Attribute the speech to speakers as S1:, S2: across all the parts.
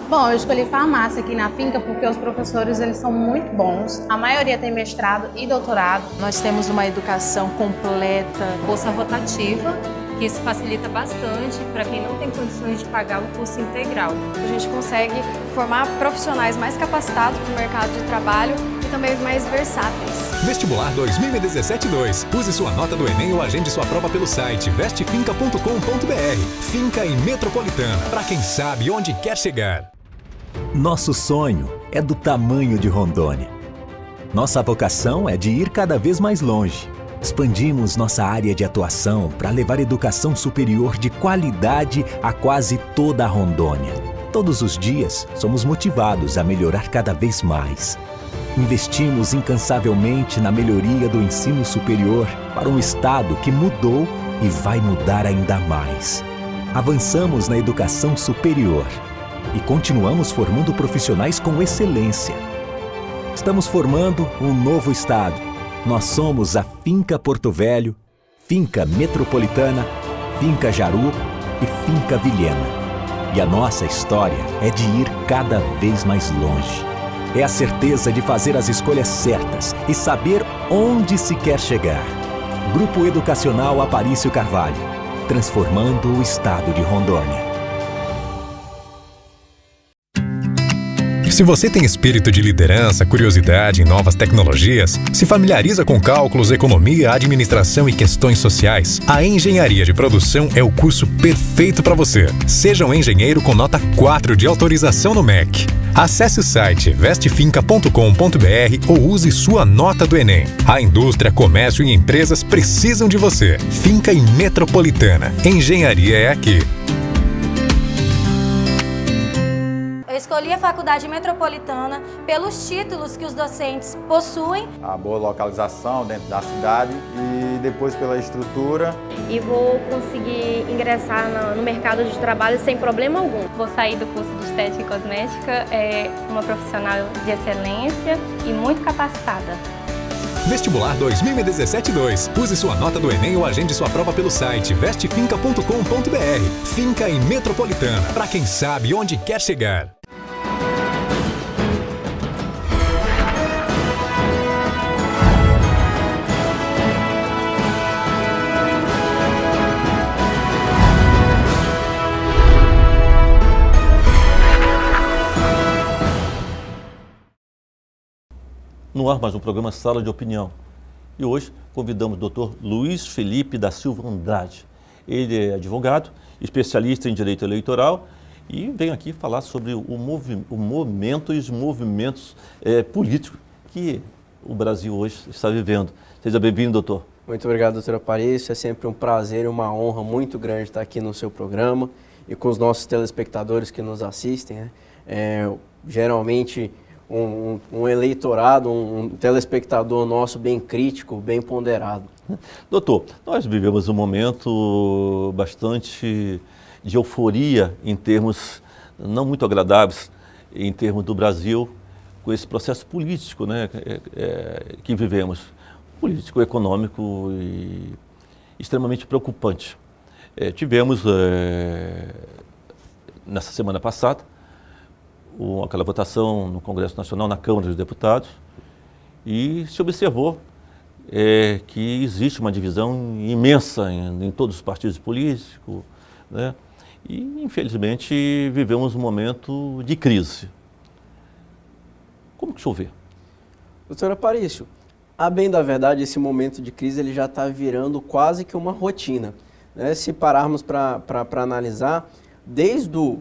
S1: Bom, eu escolhi farmácia aqui na finca porque os professores eles são muito bons. A maioria tem mestrado e doutorado.
S2: Nós temos uma educação completa,
S3: bolsa rotativa, que isso facilita bastante para quem não tem condições de pagar o curso integral.
S4: A gente consegue formar profissionais mais capacitados para o mercado de trabalho e também mais versáteis.
S5: Vestibular 2017-2. Use sua nota do Enem ou agende sua prova pelo site vestefinca.com.br. Finca em Metropolitana, para quem sabe onde quer chegar.
S6: Nosso sonho é do tamanho de Rondônia. Nossa vocação é de ir cada vez mais longe. Expandimos nossa área de atuação para levar educação superior de qualidade a quase toda a Rondônia. Todos os dias, somos motivados a melhorar cada vez mais. Investimos incansavelmente na melhoria do ensino superior para um estado que mudou e vai mudar ainda mais. Avançamos na educação superior e continuamos formando profissionais com excelência. Estamos formando um novo estado. Nós somos a Finca Porto Velho, Finca Metropolitana, Finca Jaru e Finca Vilhena. E a nossa história é de ir cada vez mais longe. É a certeza de fazer as escolhas certas e saber onde se quer chegar. Grupo Educacional Aparício Carvalho, transformando o estado de Rondônia.
S5: Se você tem espírito de liderança, curiosidade em novas tecnologias, se familiariza com cálculos, economia, administração e questões sociais, a Engenharia de Produção é o curso perfeito para você. Seja um engenheiro com nota 4 de autorização no MEC. Acesse o site vestefinca.com.br ou use sua nota do Enem. A indústria, comércio e empresas precisam de você. Finca em Metropolitana. Engenharia é aqui.
S7: Escolhi a Faculdade Metropolitana pelos títulos que os docentes possuem.
S8: A boa localização dentro da cidade e depois pela estrutura.
S9: E vou conseguir ingressar no mercado de trabalho sem problema algum.
S3: Vou sair do curso de Estética e Cosmética uma profissional de excelência e muito capacitada.
S5: Vestibular 2017-2. Use sua nota do Enem ou agende sua prova pelo site vestefinca.com.br. Finca em Metropolitana, para quem sabe onde quer chegar.
S10: No ar mais um programa Sala de Opinião. E hoje convidamos o Dr. Luiz Felipe da Silva Andrade. Ele é advogado, especialista em direito eleitoral e vem aqui falar sobre o momento e os movimentos políticos que o Brasil hoje está vivendo. Seja bem-vindo, doutor.
S11: Muito obrigado, doutor Aparício. É sempre um prazer e uma honra muito grande estar aqui no seu programa e com os nossos telespectadores que nos assistem, né? Geralmente um eleitorado, um telespectador nosso bem crítico, bem ponderado.
S10: Doutor, nós vivemos um momento bastante de euforia em termos não muito agradáveis, em termos do Brasil, com esse processo político, né, que vivemos, político, econômico e extremamente preocupante. Tivemos, nessa semana passada, aquela votação no Congresso Nacional, na Câmara dos Deputados, e se observou que existe uma divisão imensa em todos os partidos políticos, né? E, infelizmente, vivemos um momento de crise. Como que o senhor vê?
S11: Doutor Aparício, a bem da verdade, esse momento de crise ele já está virando quase que uma rotina, né? Se pararmos para analisar, desde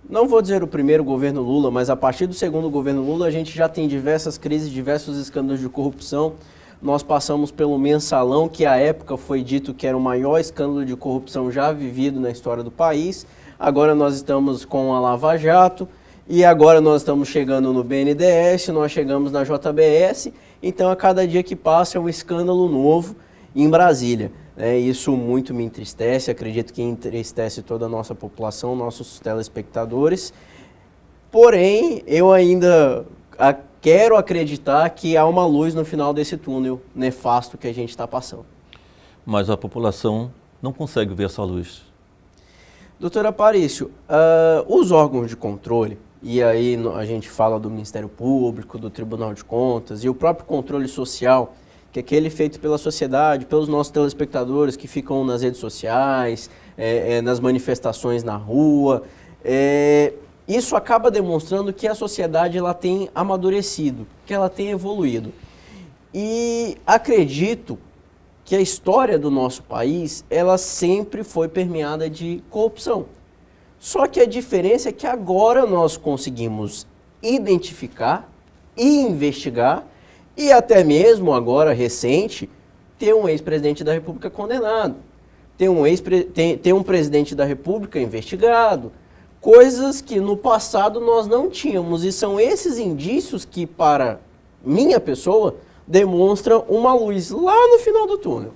S11: não vou dizer o primeiro governo Lula, mas a partir do segundo governo Lula a gente já tem diversas crises, diversos escândalos de corrupção. Nós passamos pelo mensalão, que à época foi dito que era o maior escândalo de corrupção já vivido na história do país. Agora nós estamos com a Lava Jato e agora nós estamos chegando no BNDES, nós chegamos na JBS. Então a cada dia que passa é um escândalo novo em Brasília. Isso muito me entristece, acredito que entristece toda a nossa população, nossos telespectadores. Porém, eu ainda quero acreditar que há uma luz no final desse túnel nefasto que a gente está passando.
S10: Mas a população não consegue ver essa luz.
S11: Doutor Aparício, os órgãos de controle, e aí a gente fala do Ministério Público, do Tribunal de Contas e o próprio controle social, que é aquele feito pela sociedade, pelos nossos telespectadores que ficam nas redes sociais, nas manifestações na rua. Isso acaba demonstrando que a sociedade ela tem amadurecido, que ela tem evoluído. E acredito que a história do nosso país, ela sempre foi permeada de corrupção. Só que a diferença é que agora nós conseguimos identificar e investigar, e até mesmo agora, recente, ter um ex-presidente da República condenado, ter um presidente da República investigado, coisas que no passado nós não tínhamos, e são esses indícios que, para minha pessoa, demonstram uma luz lá no final do túnel.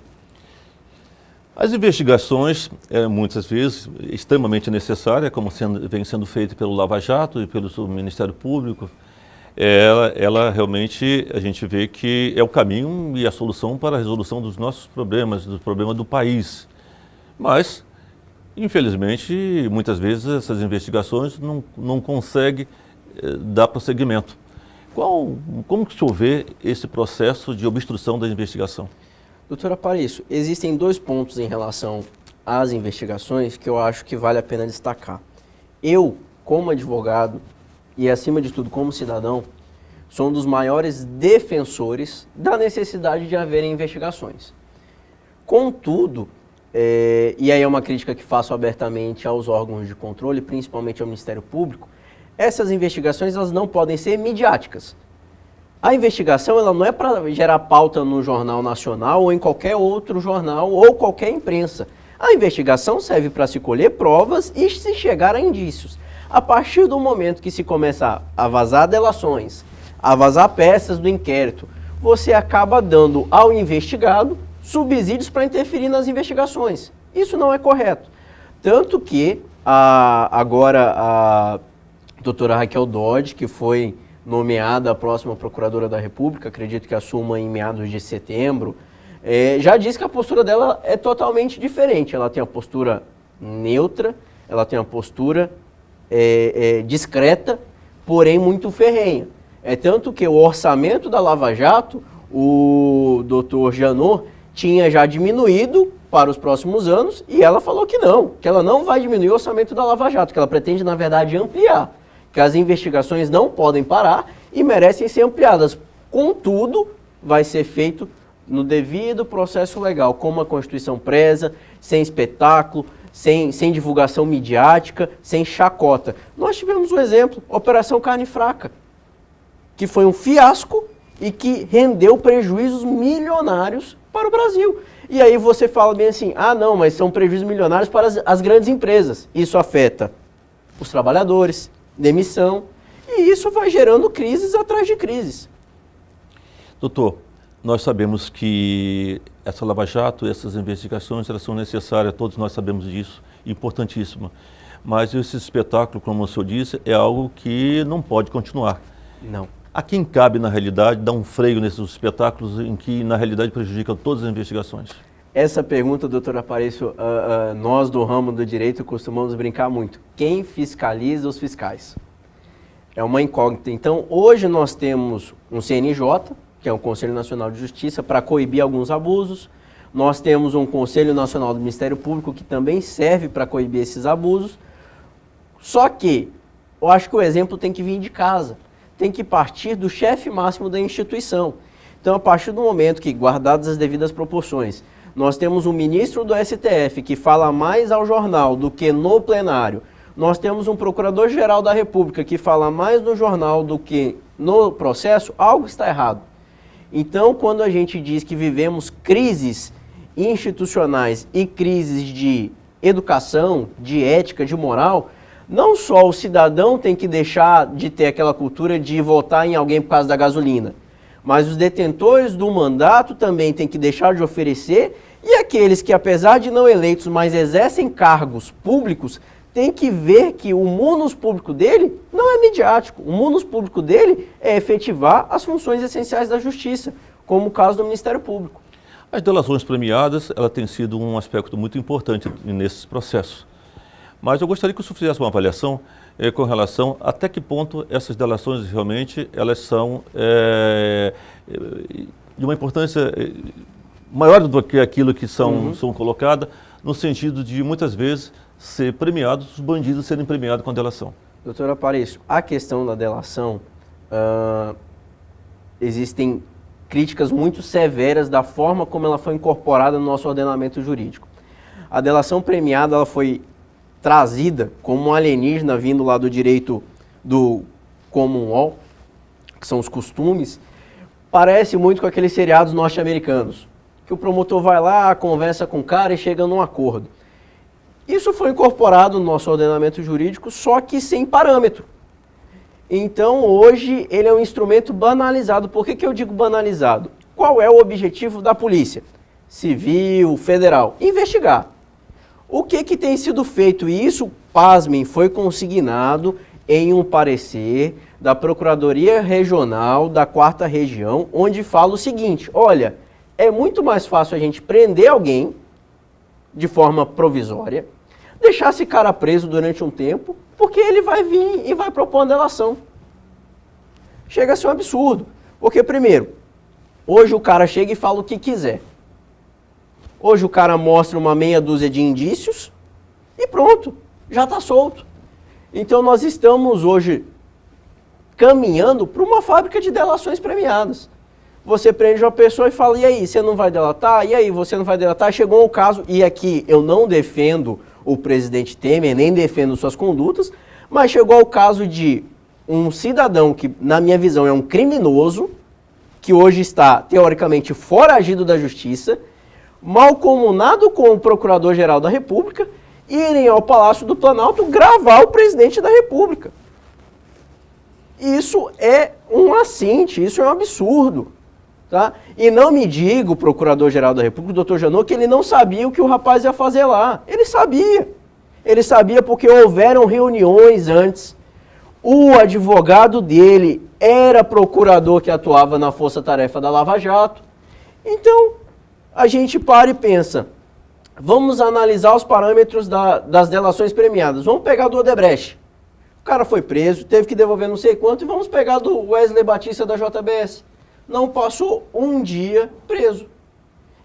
S10: As investigações, muitas vezes, extremamente necessárias, como vem sendo feito pelo Lava Jato e pelo Ministério Público, ela realmente, a gente vê que é o caminho e a solução para a resolução dos nossos problemas, dos problemas do país. Mas, infelizmente, muitas vezes essas investigações não conseguem dar prosseguimento. Como que o senhor vê esse processo de obstrução da investigação?
S11: Doutora Aparício, existem 2 pontos em relação às investigações que eu acho que vale a pena destacar. Eu, como advogado e, acima de tudo, como cidadão, sou um dos maiores defensores da necessidade de haver investigações. Contudo, e aí é uma crítica que faço abertamente aos órgãos de controle, principalmente ao Ministério Público, essas investigações elas não podem ser midiáticas. A investigação ela não é para gerar pauta no Jornal Nacional ou em qualquer outro jornal ou qualquer imprensa. A investigação serve para se colher provas e se chegar a indícios. A partir do momento que se começa a vazar delações, a vazar peças do inquérito, você acaba dando ao investigado subsídios para interferir nas investigações. Isso não é correto. Tanto que agora a doutora Raquel Dodge, que foi nomeada a próxima Procuradora da República, acredito que assuma em meados de setembro, já disse que a postura dela é totalmente diferente. Ela tem a postura neutra, ela tem a postura discreta, porém muito ferrenha. Tanto que o orçamento da Lava Jato, o doutor Janot, tinha já diminuído para os próximos anos e ela falou que ela não vai diminuir o orçamento da Lava Jato, que ela pretende, na verdade, ampliar. Que as investigações não podem parar e merecem ser ampliadas. Contudo, vai ser feito no devido processo legal, como a Constituição preza, sem espetáculo, sem divulgação midiática, sem chacota. Nós tivemos um exemplo, Operação Carne Fraca, que foi um fiasco e que rendeu prejuízos milionários para o Brasil. E aí você fala bem assim, não, mas são prejuízos milionários para as grandes empresas. Isso afeta os trabalhadores, demissão, e isso vai gerando crises atrás de crises.
S10: Doutor, nós sabemos que essa Lava Jato, essas investigações, elas são necessárias, todos nós sabemos disso, importantíssima. Mas esse espetáculo, como o senhor disse, é algo que não pode continuar.
S11: Não.
S10: A quem cabe, na realidade, dar um freio nesses espetáculos em que, na realidade, prejudicam todas as investigações?
S11: Essa pergunta, doutor Aparício, nós do ramo do direito costumamos brincar muito. Quem fiscaliza os fiscais? É uma incógnita. Então, hoje nós temos um CNJ, que é o Conselho Nacional de Justiça, para coibir alguns abusos. Nós temos um Conselho Nacional do Ministério Público, que também serve para coibir esses abusos. Só que, eu acho que o exemplo tem que vir de casa. Tem que partir do chefe máximo da instituição. Então, a partir do momento que, guardadas as devidas proporções, nós temos um ministro do STF que fala mais ao jornal do que no plenário. Nós temos um procurador-geral da República que fala mais no jornal do que no processo. Algo está errado. Então, quando a gente diz que vivemos crises institucionais e crises de educação, de ética, de moral, não só o cidadão tem que deixar de ter aquela cultura de votar em alguém por causa da gasolina, mas os detentores do mandato também têm que deixar de oferecer, e aqueles que, apesar de não eleitos, mas exercem cargos públicos, têm que ver que o munus público dele não é midiático. O munus público dele é efetivar as funções essenciais da justiça, como o caso do Ministério Público.
S10: As delações premiadas, ela tem sido um aspecto muito importante nesses processos. Mas eu gostaria que o senhor fizesse uma avaliação com relação até que ponto essas delações realmente elas são de uma importância maior do que aquilo que são colocadas, no sentido de muitas vezes ser premiados, os bandidos serem premiados com a delação.
S11: Doutor Aparício, a questão da delação, existem críticas muito severas da forma como ela foi incorporada no nosso ordenamento jurídico. A delação premiada ela foi trazida como um alienígena vindo lá do direito do common law, que são os costumes, parece muito com aqueles seriados norte-americanos, que o promotor vai lá, conversa com o cara e chega num acordo. Isso foi incorporado no nosso ordenamento jurídico, só que sem parâmetro. Então, hoje, ele é um instrumento banalizado. Por que eu digo banalizado? Qual é o objetivo da polícia? Civil, federal? Investigar. O que tem sido feito? E isso, pasmem, foi consignado em um parecer da Procuradoria Regional da 4ª Região, onde fala o seguinte: olha, é muito mais fácil a gente prender alguém de forma provisória, deixar esse cara preso durante um tempo, porque ele vai vir e vai propor uma delação. Chega a ser um absurdo. Porque, primeiro, hoje o cara chega e fala o que quiser. Hoje o cara mostra uma meia dúzia de indícios e pronto, já está solto. Então nós estamos hoje caminhando para uma fábrica de delações premiadas. Você prende uma pessoa e fala, e aí, você não vai delatar? E aí, você não vai delatar? Chegou um caso, e aqui eu não defendo o presidente Temer, nem defendo suas condutas, mas chegou ao caso de um cidadão que, na minha visão, é um criminoso, que hoje está, teoricamente, foragido da justiça, malcomunado com o Procurador-Geral da República, irem ao Palácio do Planalto gravar o presidente da República. Isso é um assinte, isso é um absurdo. Tá? E não me diga o Procurador-Geral da República, o doutor Janot, que ele não sabia o que o rapaz ia fazer lá. Ele sabia. Ele sabia porque houveram reuniões antes. O advogado dele era procurador que atuava na força-tarefa da Lava Jato. Então, a gente para e pensa, vamos analisar os parâmetros das delações premiadas. Vamos pegar do Odebrecht. O cara foi preso, teve que devolver não sei quanto, e vamos pegar do Wesley Batista da JBS. Não passou um dia preso.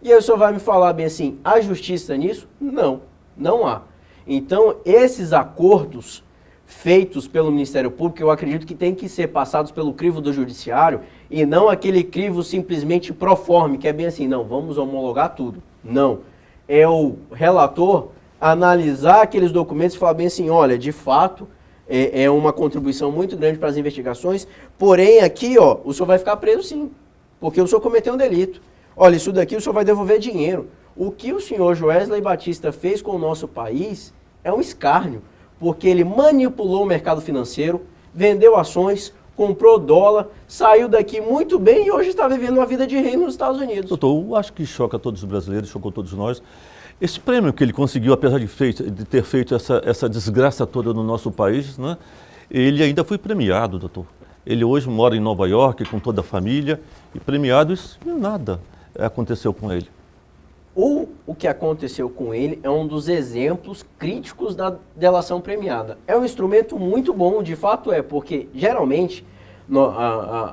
S11: E aí o senhor vai me falar bem assim, há justiça nisso? Não, não há. Então, esses acordos feitos pelo Ministério Público, eu acredito que tem que ser passados pelo crivo do Judiciário e não aquele crivo simplesmente proforme, que é bem assim, não, vamos homologar tudo. Não. É o relator analisar aqueles documentos e falar bem assim, olha, de fato, é uma contribuição muito grande para as investigações, porém aqui, ó, o senhor vai ficar preso sim, porque o senhor cometeu um delito. Olha, isso daqui o senhor vai devolver dinheiro. O que o senhor Wesley Batista fez com o nosso país é um escárnio, porque ele manipulou o mercado financeiro, vendeu ações, comprou dólar, saiu daqui muito bem e hoje está vivendo uma vida de rei nos Estados Unidos.
S10: Doutor, eu acho que choca todos os brasileiros, chocou todos nós. Esse prêmio que ele conseguiu, apesar de ter feito essa desgraça toda no nosso país, né, ele ainda foi premiado, doutor. Ele hoje mora em Nova York com toda a família e premiado, isso nada aconteceu com ele.
S11: O que aconteceu com ele é um dos exemplos críticos da delação premiada. É um instrumento muito bom, de fato é, porque geralmente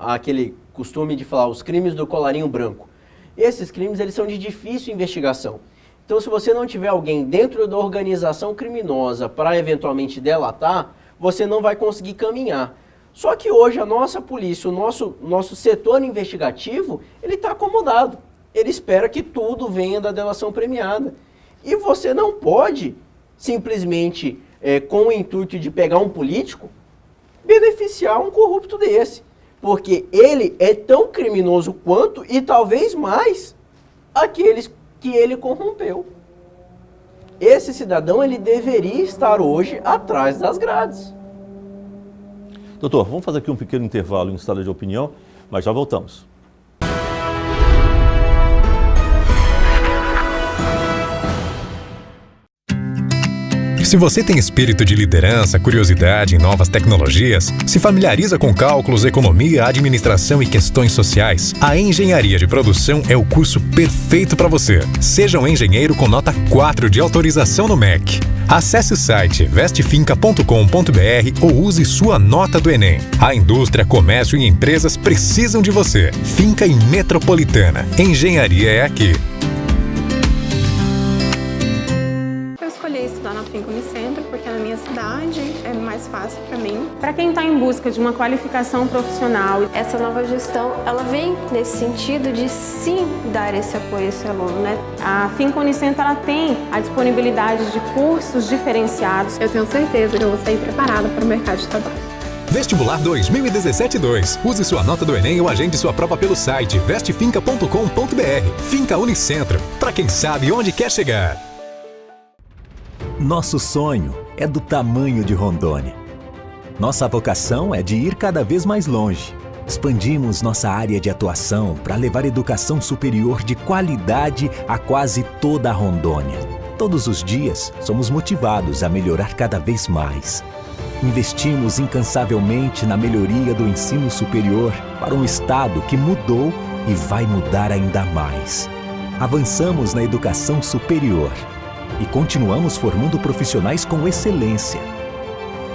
S11: aquele costume de falar os crimes do colarinho branco. Esses crimes eles são de difícil investigação. Então, se você não tiver alguém dentro da organização criminosa para eventualmente delatar, você não vai conseguir caminhar. Só que hoje a nossa polícia, o nosso setor investigativo, ele está acomodado. Ele espera que tudo venha da delação premiada. E você não pode simplesmente, com o intuito de pegar um político, beneficiar um corrupto desse. Porque ele é tão criminoso quanto, e talvez mais, aqueles que ele corrompeu. Esse cidadão, ele deveria estar hoje atrás das grades.
S10: Doutor, vamos fazer aqui um pequeno intervalo em sala de opinião, mas já voltamos.
S5: Se você tem espírito de liderança, curiosidade em novas tecnologias, se familiariza com cálculos, economia, administração e questões sociais, a Engenharia de Produção é o curso perfeito para você. Seja um engenheiro com nota 4 de autorização no MEC. Acesse o site vestefinca.com.br ou use sua nota do Enem. A indústria, comércio e empresas precisam de você. Finca em Metropolitana. Engenharia é aqui.
S12: Eu escolhi estudar na Finca Unicentro porque na minha cidade é mais fácil para mim. Para quem está em busca de uma qualificação profissional,
S9: essa nova gestão, ela vem nesse sentido de sim dar esse apoio a esse aluno, né?
S12: A Finca Unicentro ela tem a disponibilidade de cursos diferenciados. Eu tenho certeza que eu vou sair preparada para o mercado de trabalho.
S5: Vestibular 2017-2. Use sua nota do Enem ou agende sua prova pelo site vestefinca.com.br. Finca Unicentro, para quem sabe onde quer chegar.
S6: Nosso sonho é do tamanho de Rondônia. Nossa vocação é de ir cada vez mais longe. Expandimos nossa área de atuação para levar educação superior de qualidade a quase toda a Rondônia. Todos os dias, somos motivados a melhorar cada vez mais. Investimos incansavelmente na melhoria do ensino superior para um estado que mudou e vai mudar ainda mais. Avançamos na educação superior e continuamos formando profissionais com excelência.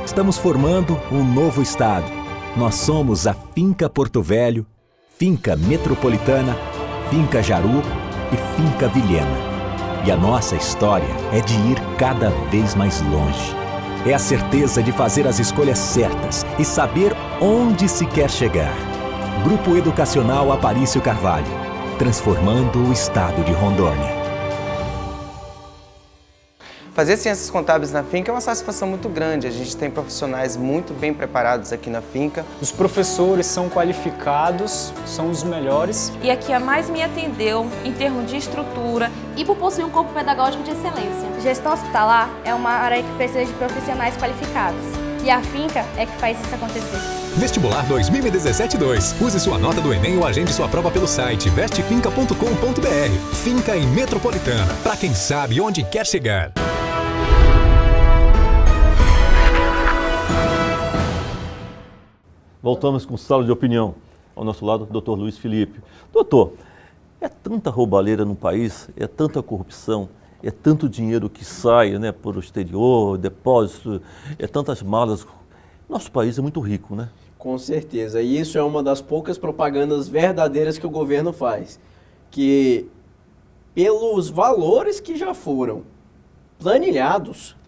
S6: Estamos formando um novo estado. Nós somos a Finca Porto Velho, Finca Metropolitana, Finca Jaru e Finca Vilhena. E a nossa história é de ir cada vez mais longe. É a certeza de fazer as escolhas certas e saber onde se quer chegar. Grupo Educacional Aparício Carvalho, transformando o estado de Rondônia.
S13: Fazer ciências contábeis na Finca é uma satisfação muito grande. A gente tem profissionais muito bem preparados aqui na Finca.
S14: Os professores são qualificados, são os melhores.
S15: E aqui a mais me atendeu em termos de estrutura e por possuir um corpo pedagógico de excelência.
S9: Gestão hospitalar é uma área que precisa de profissionais qualificados. E a Finca é que faz isso acontecer.
S5: Vestibular 2017-2. Use sua nota do Enem ou agende sua prova pelo site vestefinca.com.br. Finca em Metropolitana, para quem sabe onde quer chegar.
S10: Voltamos com sala de opinião. Ao nosso lado, o Dr. Luiz Felipe. Doutor, é tanta roubalheira no país, é tanta corrupção, é tanto dinheiro que sai, né, por exterior, depósito, é tantas malas. Nosso país é muito rico, né?
S11: Com certeza. E isso é uma das poucas propagandas verdadeiras que o governo faz. Que, pelos valores que já foram planilhados,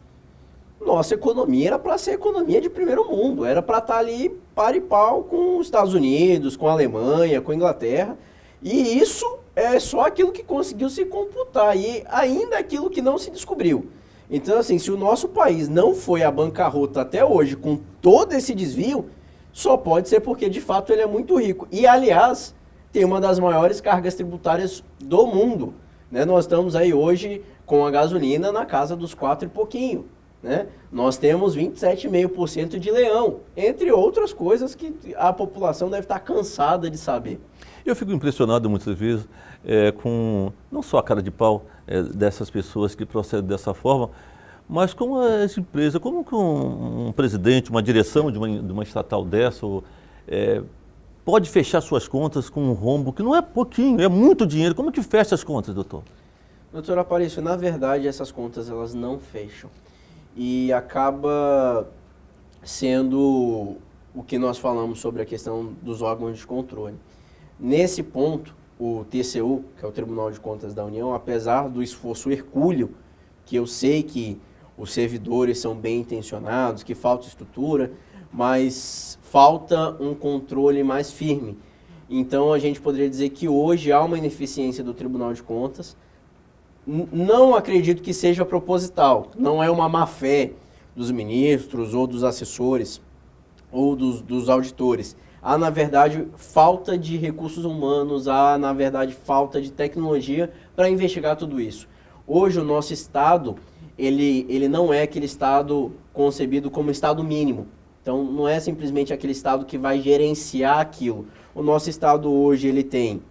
S11: nossa economia era para ser economia de primeiro mundo, era para estar ali par e pau com os Estados Unidos, com a Alemanha, com a Inglaterra, e isso é só aquilo que conseguiu se computar, e ainda aquilo que não se descobriu. Então, assim, se o nosso país não foi à bancarrota até hoje com todo esse desvio, só pode ser porque, de fato, ele é muito rico. E, aliás, tem uma das maiores cargas tributárias do mundo, né? Nós estamos aí hoje com a gasolina na casa dos 4 e pouquinho. Né? Nós temos 27,5% de leão, entre outras coisas que a população deve estar cansada de saber.
S10: Eu fico impressionado muitas vezes com não só a cara de pau dessas pessoas que procedem dessa forma, mas como as empresas, como que um presidente, uma direção de uma estatal dessa pode fechar suas contas com um rombo que não é pouquinho, é muito dinheiro. Como que fecha as contas, doutor?
S11: Doutor Aparício, na verdade essas contas elas não fecham. E acaba sendo o que nós falamos sobre a questão dos órgãos de controle. Nesse ponto, o TCU, que é o Tribunal de Contas da União, apesar do esforço hercúleo, que eu sei que os servidores são bem intencionados, que falta estrutura, mas falta um controle mais firme. Então a gente poderia dizer que hoje há uma ineficiência do Tribunal de Contas. Não acredito que seja proposital, não é uma má-fé dos ministros ou dos assessores ou dos auditores. Há, na verdade, falta de recursos humanos, há, na verdade, falta de tecnologia para investigar tudo isso. Hoje, o nosso Estado, ele não é aquele Estado concebido como Estado mínimo. Então, não é simplesmente aquele Estado que vai gerenciar aquilo. O nosso Estado hoje, ele tem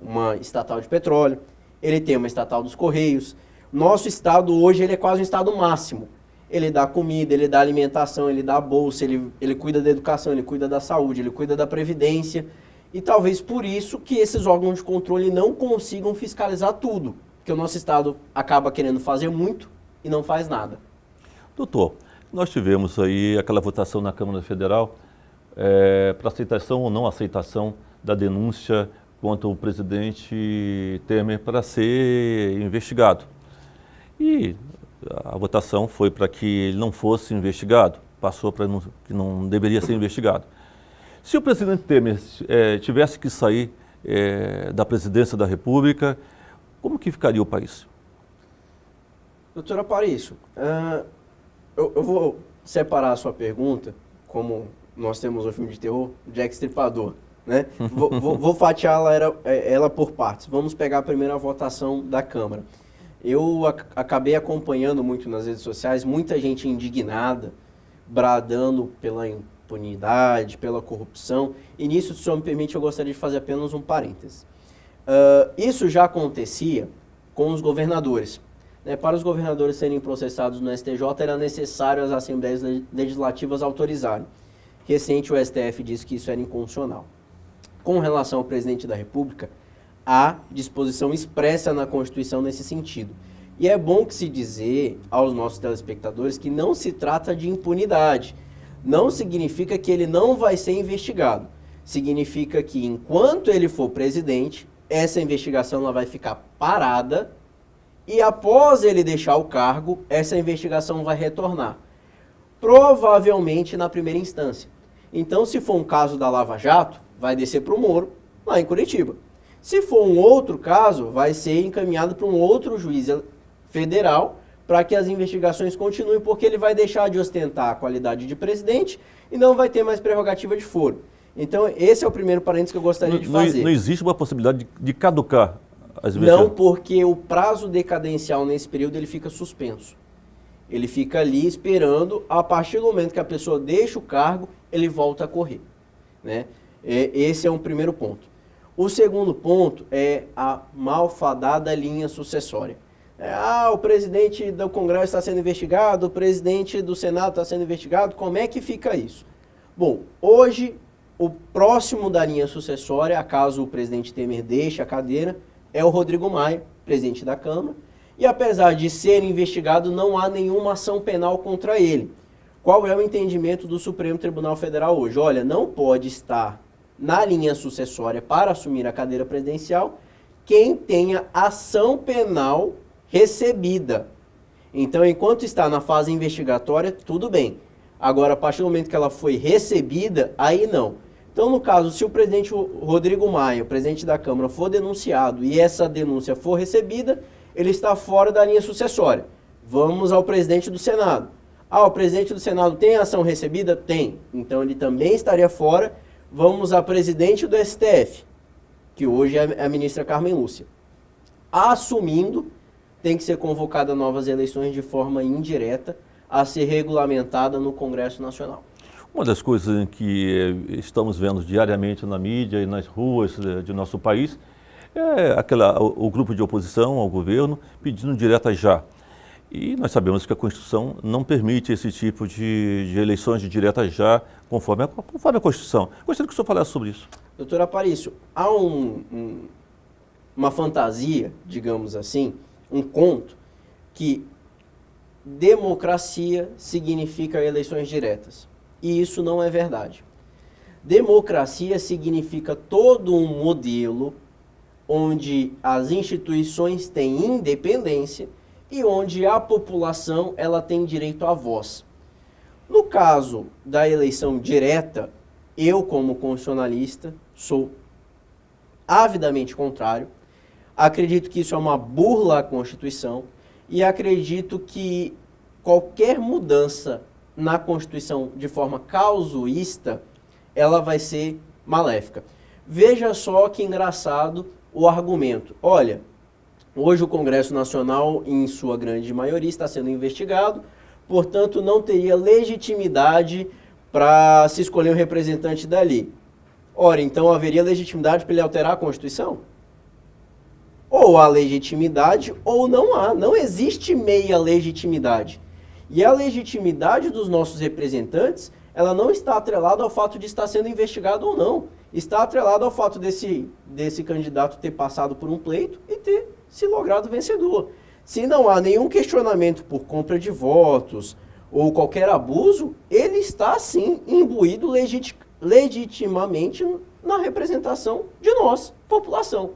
S11: uma estatal de petróleo, ele tem uma estatal dos Correios. Nosso Estado hoje ele é quase um Estado máximo. Ele dá comida, ele dá alimentação, ele dá bolsa, ele cuida da educação, ele cuida da saúde, ele cuida da previdência. E talvez por isso que esses órgãos de controle não consigam fiscalizar tudo. Porque o nosso Estado acaba querendo fazer muito e não faz nada.
S10: Doutor, nós tivemos aí aquela votação na Câmara Federal para aceitação ou não aceitação da denúncia contra o presidente Temer para ser investigado. E a votação foi para que ele não fosse investigado, passou para que não deveria ser investigado. Se o presidente Temer tivesse que sair da presidência da República, como que ficaria o país?
S11: Doutora Aparício, eu vou separar a sua pergunta, como nós temos o filme de terror, Jack Stripador, né? Vou fatiá-la ela por partes. Vamos pegar primeiro a votação da Câmara. Eu acabei acompanhando muito nas redes sociais, muita gente indignada, bradando pela impunidade, pela corrupção. E nisso, se o senhor me permite, eu gostaria de fazer apenas um parêntese. Isso já acontecia com os governadores. Para os governadores serem processados no STJ, era necessário as assembleias legislativas autorizarem. Recente, o STF disse que isso era inconstitucional. Com relação ao presidente da República, há disposição expressa na Constituição nesse sentido. E é bom que se dizer aos nossos telespectadores que não se trata de impunidade. Não significa que ele não vai ser investigado. Significa que, enquanto ele for presidente, essa investigação ela vai ficar parada e, após ele deixar o cargo, essa investigação vai retornar. Provavelmente na primeira instância. Então, se for um caso da Lava Jato, vai descer para o Moro, lá em Curitiba. Se for um outro caso, vai ser encaminhado para um outro juiz federal para que as investigações continuem, porque ele vai deixar de ostentar a qualidade de presidente e não vai ter mais prerrogativa de foro. Então, esse é o primeiro parênteses que eu gostaria de fazer.
S10: Não existe uma possibilidade de caducar as investigações?
S11: Não, porque o prazo decadencial nesse período ele fica suspenso. Ele fica ali esperando, a partir do momento que a pessoa deixa o cargo, ele volta a correr, né? Esse é um primeiro ponto. O segundo ponto é a malfadada linha sucessória. O presidente do Congresso está sendo investigado, o presidente do Senado está sendo investigado, como é que fica isso? Bom, hoje, o próximo da linha sucessória, caso o presidente Temer deixe a cadeira, é o Rodrigo Maia, presidente da Câmara, e apesar de ser investigado, não há nenhuma ação penal contra ele. Qual é o entendimento do Supremo Tribunal Federal hoje? Olha, não pode estar na linha sucessória para assumir a cadeira presidencial quem tenha ação penal recebida. Então, enquanto está na fase investigatória, tudo bem. Agora, a partir do momento que ela foi recebida, aí não. Então, no caso, se o presidente Rodrigo Maia, o presidente da Câmara, for denunciado e essa denúncia for recebida, ele está fora da linha sucessória. Vamos ao presidente do Senado. O presidente do Senado tem ação recebida? Tem. Então, ele também estaria fora. Vamos à presidente do STF, que hoje é a ministra Carmen Lúcia. Assumindo, tem que ser convocada novas eleições de forma indireta, a ser regulamentada no Congresso Nacional.
S10: Uma das coisas que estamos vendo diariamente na mídia e nas ruas de nosso país é o grupo de oposição ao governo pedindo direta já. E nós sabemos que a Constituição não permite esse tipo de eleições de direta já, conforme a Constituição. Gostaria que o senhor falasse sobre isso.
S11: Doutor Aparício, há uma fantasia, digamos assim, um conto, que democracia significa eleições diretas. E isso não é verdade. Democracia significa todo um modelo onde as instituições têm independência e onde a população ela tem direito à voz. No caso da eleição direta, eu, como constitucionalista, sou avidamente contrário. Acredito que isso é uma burla à Constituição e acredito que qualquer mudança na Constituição de forma causuísta, ela vai ser maléfica. Veja só que engraçado o argumento. Olha, hoje o Congresso Nacional, em sua grande maioria, está sendo investigado, portanto não teria legitimidade para se escolher um representante dali. Ora, então haveria legitimidade para ele alterar a Constituição? Ou há legitimidade ou não há. Não existe meia legitimidade. E a legitimidade dos nossos representantes, ela não está atrelada ao fato de estar sendo investigado ou não. Está atrelada ao fato desse candidato ter passado por um pleito e ter se logrado vencedor. Se não há nenhum questionamento por compra de votos ou qualquer abuso, ele está sim imbuído legitimamente na representação de nós, população.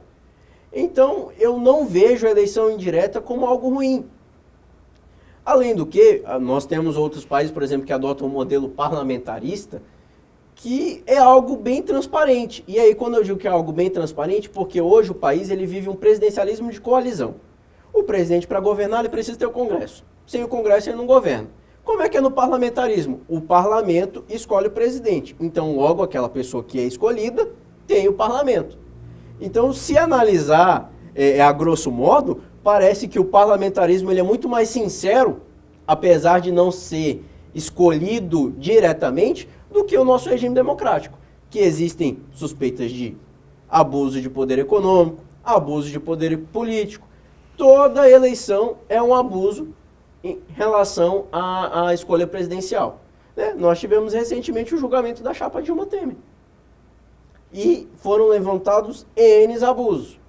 S11: Então, eu não vejo a eleição indireta como algo ruim. Além do que, nós temos outros países, por exemplo, que adotam um modelo parlamentarista, que é algo bem transparente. E aí, quando eu digo que é algo bem transparente, porque hoje o país ele vive um presidencialismo de coalizão. O presidente, para governar, ele precisa ter o Congresso. Sem o Congresso, ele não governa. Como é que é no parlamentarismo? O parlamento escolhe o presidente. Então, logo, aquela pessoa que é escolhida tem o parlamento. Então, se analisar a grosso modo, parece que o parlamentarismo ele é muito mais sincero, apesar de não ser escolhido diretamente, do que o nosso regime democrático, que existem suspeitas de abuso de poder econômico, abuso de poder político. Toda eleição é um abuso em relação à escolha presidencial. Né? Nós tivemos recentemente o julgamento da chapa Dilma Temer. E foram levantados N abusos,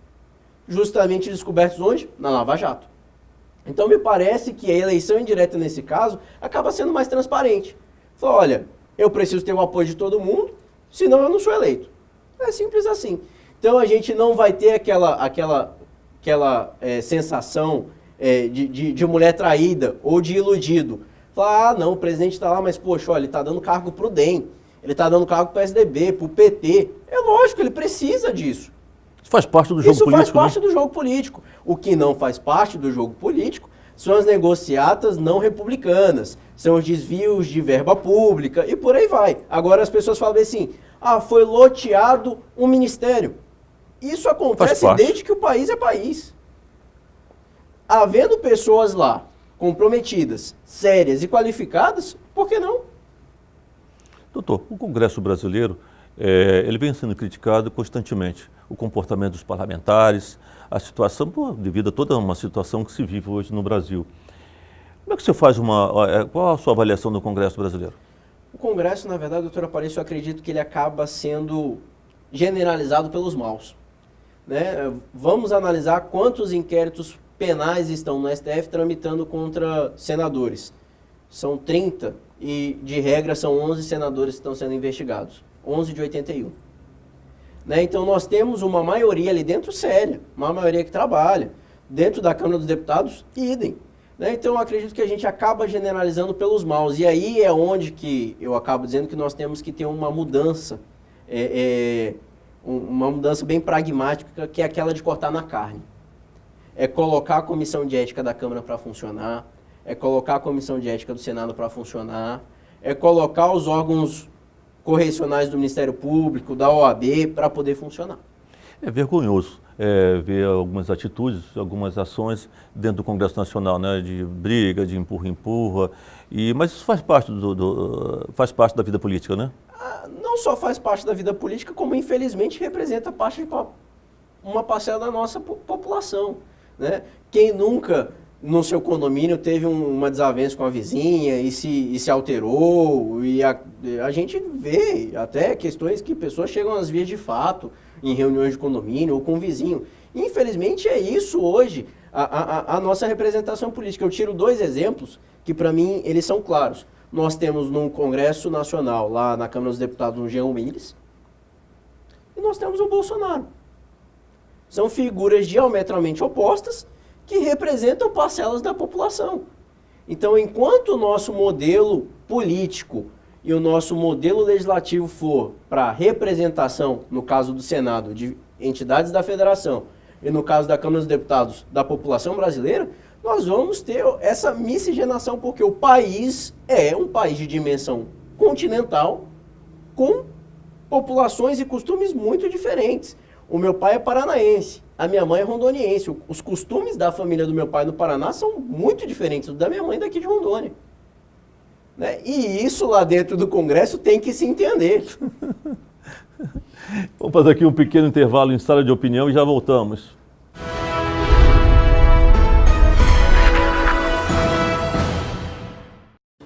S11: justamente descobertos onde? Na Lava Jato. Então me parece que a eleição indireta nesse caso acaba sendo mais transparente. Fala, olha, eu preciso ter o apoio de todo mundo, senão eu não sou eleito. É simples assim. Então a gente não vai ter aquela sensação de mulher traída ou de iludido. Falar, não, o presidente está lá, mas poxa, olha, ele está dando cargo para o DEM, ele está dando cargo para o PSDB, para o PT. É lógico, ele precisa disso.
S10: Isso faz parte do jogo político. Isso faz parte
S11: do jogo político. O que não faz parte do jogo político são as negociatas não republicanas, são os desvios de verba pública e por aí vai. Agora as pessoas falam assim, foi loteado um ministério. Isso acontece desde que o país é país. Havendo pessoas lá comprometidas, sérias e qualificadas, por que não?
S10: Doutor, o Congresso brasileiro, ele vem sendo criticado constantemente. O comportamento dos parlamentares, a situação, devido a toda uma situação que se vive hoje no Brasil. Como é que você faz qual a sua avaliação do Congresso brasileiro?
S11: O Congresso, na verdade, doutor Aparício, eu acredito que ele acaba sendo generalizado pelos maus. Né? Vamos analisar quantos inquéritos penais estão no STF tramitando contra senadores. São 30 e, de regra, são 11 senadores que estão sendo investigados. 11 de 81. Né? Então, nós temos uma maioria ali dentro séria, uma maioria que trabalha. Dentro da Câmara dos Deputados, idem. Né? Então, eu acredito que a gente acaba generalizando pelos maus. E aí é onde que eu acabo dizendo que nós temos que ter uma mudança, uma mudança bem pragmática, que é aquela de cortar na carne. É colocar a Comissão de Ética da Câmara para funcionar, é colocar a Comissão de Ética do Senado para funcionar, é colocar os órgãos correcionais do Ministério Público, da OAB, para poder funcionar.
S10: É vergonhoso ver algumas atitudes, algumas ações dentro do Congresso Nacional, né, de briga, de empurra-empurra, mas isso faz parte, faz parte da vida política, né?
S11: Não só faz parte da vida política, como infelizmente representa parte de uma parcela da nossa população. Né? Quem nunca, no seu condomínio, teve uma desavença com a vizinha e se alterou, e a gente vê até questões que pessoas chegam às vias de fato em reuniões de condomínio ou com o vizinho. Infelizmente é isso hoje, a nossa representação política. Eu tiro 2 exemplos que para mim eles são claros. Nós temos no Congresso Nacional, lá na Câmara dos Deputados, o Jean Willis, e nós temos o Bolsonaro. São figuras diametralmente opostas que representam parcelas da população. Então, enquanto o nosso modelo político e o nosso modelo legislativo for para representação, no caso do Senado, de entidades da federação, e no caso da Câmara dos Deputados, da população brasileira, nós vamos ter essa miscigenação, porque o país é um país de dimensão continental, com populações e costumes muito diferentes. O meu pai é paranaense, a minha mãe é rondoniense. Os costumes da família do meu pai no Paraná são muito diferentes do da minha mãe daqui de Rondônia. Né? E isso lá dentro do Congresso tem que se entender.
S10: Vamos fazer aqui um pequeno intervalo em sala de opinião e já voltamos.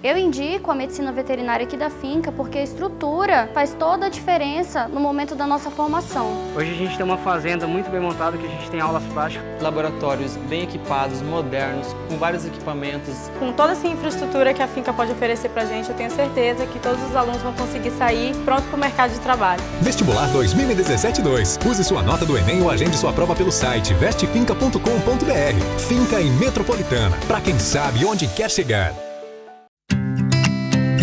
S9: Eu indico a medicina veterinária aqui da finca porque a estrutura faz toda a diferença no momento da nossa formação.
S16: Hoje a gente tem uma fazenda muito bem montada, que a gente tem aulas práticas.
S17: Laboratórios bem equipados, modernos, com vários equipamentos.
S18: Com toda essa infraestrutura que a finca pode oferecer pra gente, eu tenho certeza que todos os alunos vão conseguir sair pronto para o mercado de trabalho.
S5: Vestibular 2017-2. Use sua nota do Enem ou agende sua prova pelo site vestefinca.com.br. Finca em Metropolitana, para quem sabe onde quer chegar.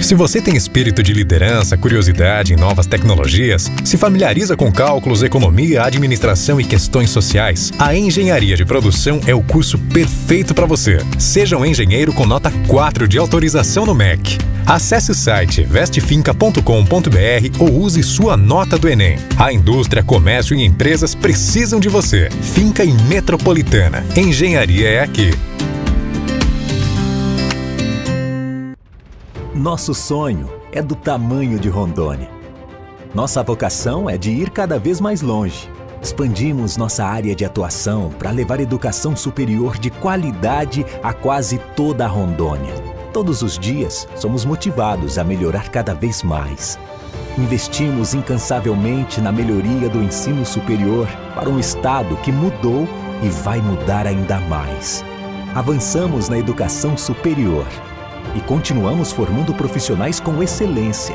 S5: Se você tem espírito de liderança, curiosidade em novas tecnologias, se familiariza com cálculos, economia, administração e questões sociais, a Engenharia de Produção é o curso perfeito para você. Seja um engenheiro com nota 4 de autorização no MEC. Acesse o site vestefinca.com.br ou use sua nota do Enem. A indústria, comércio e empresas precisam de você. Finca em Metropolitana. Engenharia é aqui.
S6: Nosso sonho é do tamanho de Rondônia. Nossa vocação é de ir cada vez mais longe. Expandimos nossa área de atuação para levar educação superior de qualidade a quase toda a Rondônia. Todos os dias, somos motivados a melhorar cada vez mais. Investimos incansavelmente na melhoria do ensino superior para um estado que mudou e vai mudar ainda mais. Avançamos na educação superior e continuamos formando profissionais com excelência.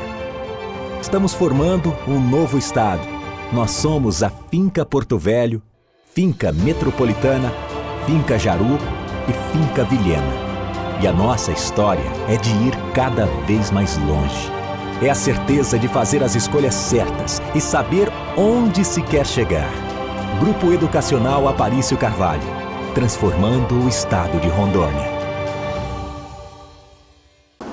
S6: Estamos formando um novo estado. Nós somos a Finca Porto Velho, Finca Metropolitana, Finca Jaru e Finca Vilhena. E a nossa história é de ir cada vez mais longe. É a certeza de fazer as escolhas certas e saber onde se quer chegar. Grupo Educacional Aparício Carvalho, transformando o estado de Rondônia.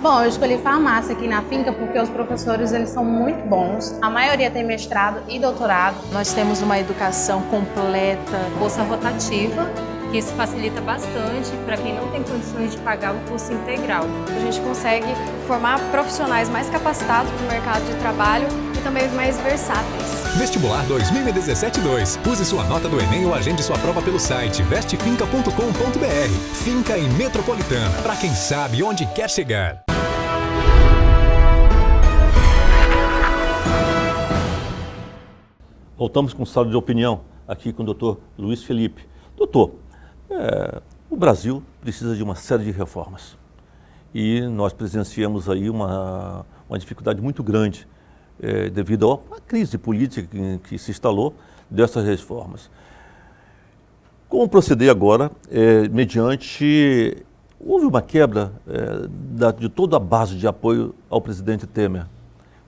S1: Bom, eu escolhi farmácia aqui na finca porque os professores eles são muito bons. A maioria tem mestrado e doutorado.
S2: Nós temos uma educação completa.
S19: Bolsa rotativa, que isso facilita bastante para quem não tem condições de pagar o curso integral.
S4: A gente consegue formar profissionais mais capacitados para o mercado de trabalho e também mais versáteis.
S5: Vestibular 2017-2. Use sua nota do Enem ou agende sua prova pelo site vestefinca.com.br. Finca em Metropolitana, para quem sabe onde quer chegar.
S10: Voltamos com um saldo de opinião aqui com o Dr. Luiz Felipe. Doutor, o Brasil precisa de uma série de reformas e nós presenciamos aí uma dificuldade muito grande devido à crise política que se instalou dessas reformas. Como proceder agora mediante... Houve uma quebra de toda a base de apoio ao presidente Temer.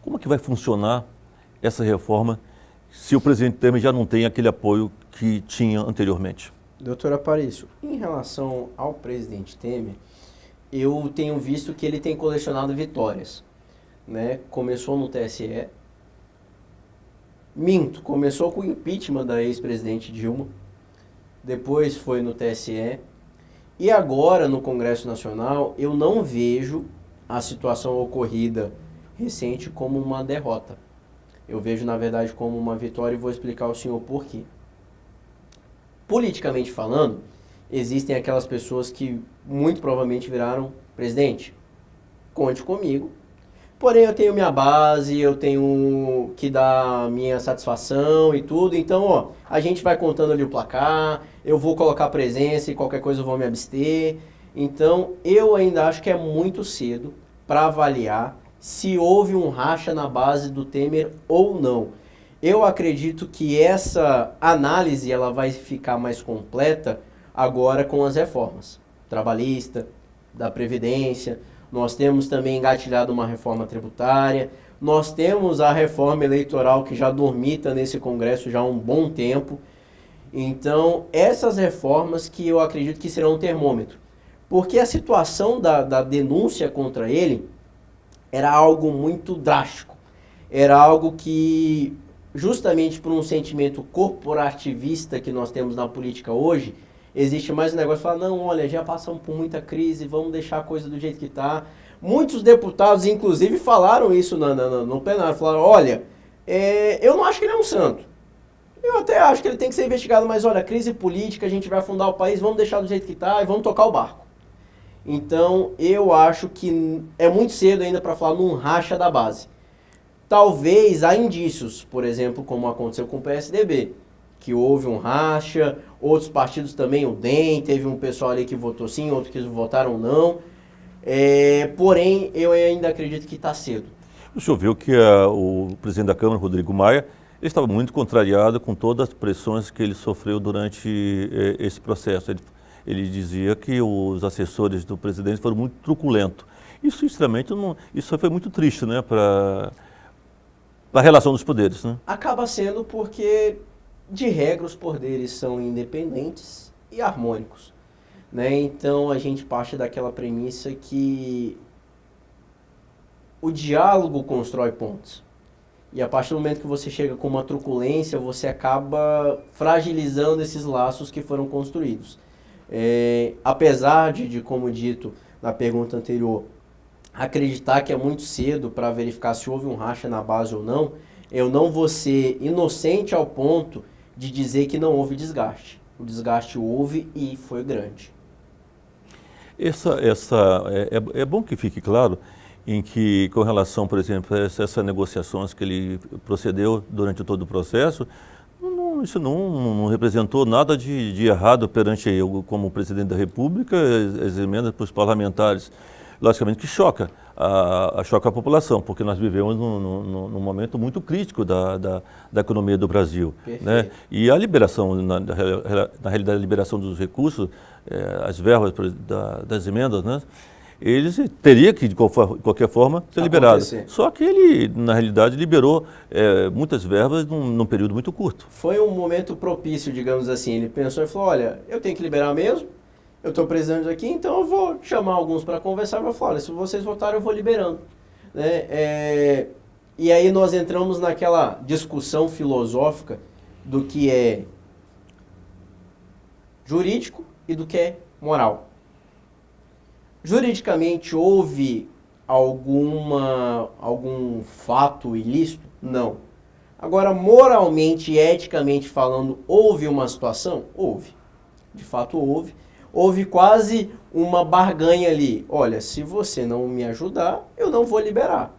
S10: Como é que vai funcionar essa reforma se o presidente Temer já não tem aquele apoio que tinha anteriormente?
S11: Doutor Aparício, em relação ao presidente Temer, eu tenho visto que ele tem colecionado vitórias. Né? Começou no TSE, começou com o impeachment da ex-presidente Dilma, depois foi no TSE, e agora no Congresso Nacional eu não vejo a situação ocorrida recente como uma derrota. Eu vejo, na verdade, como uma vitória e vou explicar ao senhor por quê. Politicamente falando, existem aquelas pessoas que muito provavelmente viraram presidente. Conte comigo. Porém, eu tenho minha base, eu tenho que dar minha satisfação e tudo. Então, a gente vai contando ali o placar, eu vou colocar presença e qualquer coisa eu vou me abster. Então, eu ainda acho que é muito cedo para avaliar se houve um racha na base do Temer ou não. Eu acredito que essa análise ela vai ficar mais completa agora com as reformas trabalhista, da Previdência. Nós temos também engatilhado uma reforma tributária. Nós temos a reforma eleitoral que já dormita nesse Congresso já há um bom tempo. Então, essas reformas que eu acredito que serão um termômetro. Porque a situação da denúncia contra ele era algo muito drástico. Era algo que, justamente por um sentimento corporativista que nós temos na política hoje, existe mais um negócio de falar, não, olha, já passamos por muita crise, vamos deixar a coisa do jeito que está. Muitos deputados, inclusive, falaram isso no plenário, falaram, olha, eu não acho que ele é um santo. Eu até acho que ele tem que ser investigado, mas olha, crise política, a gente vai afundar o país, vamos deixar do jeito que está e vamos tocar o barco. Então, eu acho que é muito cedo ainda para falar num racha da base. Talvez há indícios, por exemplo, como aconteceu com o PSDB, que houve um racha, outros partidos também, o DEM, teve um pessoal ali que votou sim, outros que votaram não. Porém, eu ainda acredito que está cedo.
S10: O senhor viu que o presidente da Câmara, Rodrigo Maia, ele estava muito contrariado com todas as pressões que ele sofreu durante esse processo. Ele dizia que os assessores do presidente foram muito truculentos. Isso, sinceramente, isso foi muito triste, né, para a relação dos poderes, né?
S11: Acaba sendo porque, de regra, os poderes são independentes e harmônicos, né? Então, a gente parte daquela premissa que o diálogo constrói pontes. E a partir do momento que você chega com uma truculência, você acaba fragilizando esses laços que foram construídos. Apesar de, como dito na pergunta anterior, acreditar que é muito cedo para verificar se houve um racha na base ou não, eu não vou ser inocente ao ponto de dizer que não houve desgaste. O desgaste houve e foi grande.
S10: É bom que fique claro em que, com relação, por exemplo, a essas negociações que ele procedeu durante todo o processo, isso não representou nada de errado perante eu, como presidente da República, as emendas para os parlamentares. Logicamente que choca a população, porque nós vivemos num momento muito crítico da economia do Brasil, né? E a liberação, na realidade, a liberação dos recursos, as verbas das emendas, né? Eles teriam que, de qualquer forma, ser liberados. Só que ele, na realidade, liberou muitas verbas num período muito curto.
S11: Foi um momento propício, digamos assim. Ele pensou e falou, olha, eu tenho que liberar mesmo, eu estou precisando aqui, então eu vou chamar alguns para conversar e vou falar, olha, se vocês votarem, eu vou liberando. Né? E aí nós entramos naquela discussão filosófica do que é jurídico e do que é moral. Juridicamente, houve algum fato ilícito? Não. Agora, moralmente e eticamente falando, houve uma situação? Houve. De fato, houve. Houve quase uma barganha ali. Olha, se você não me ajudar, eu não vou liberar.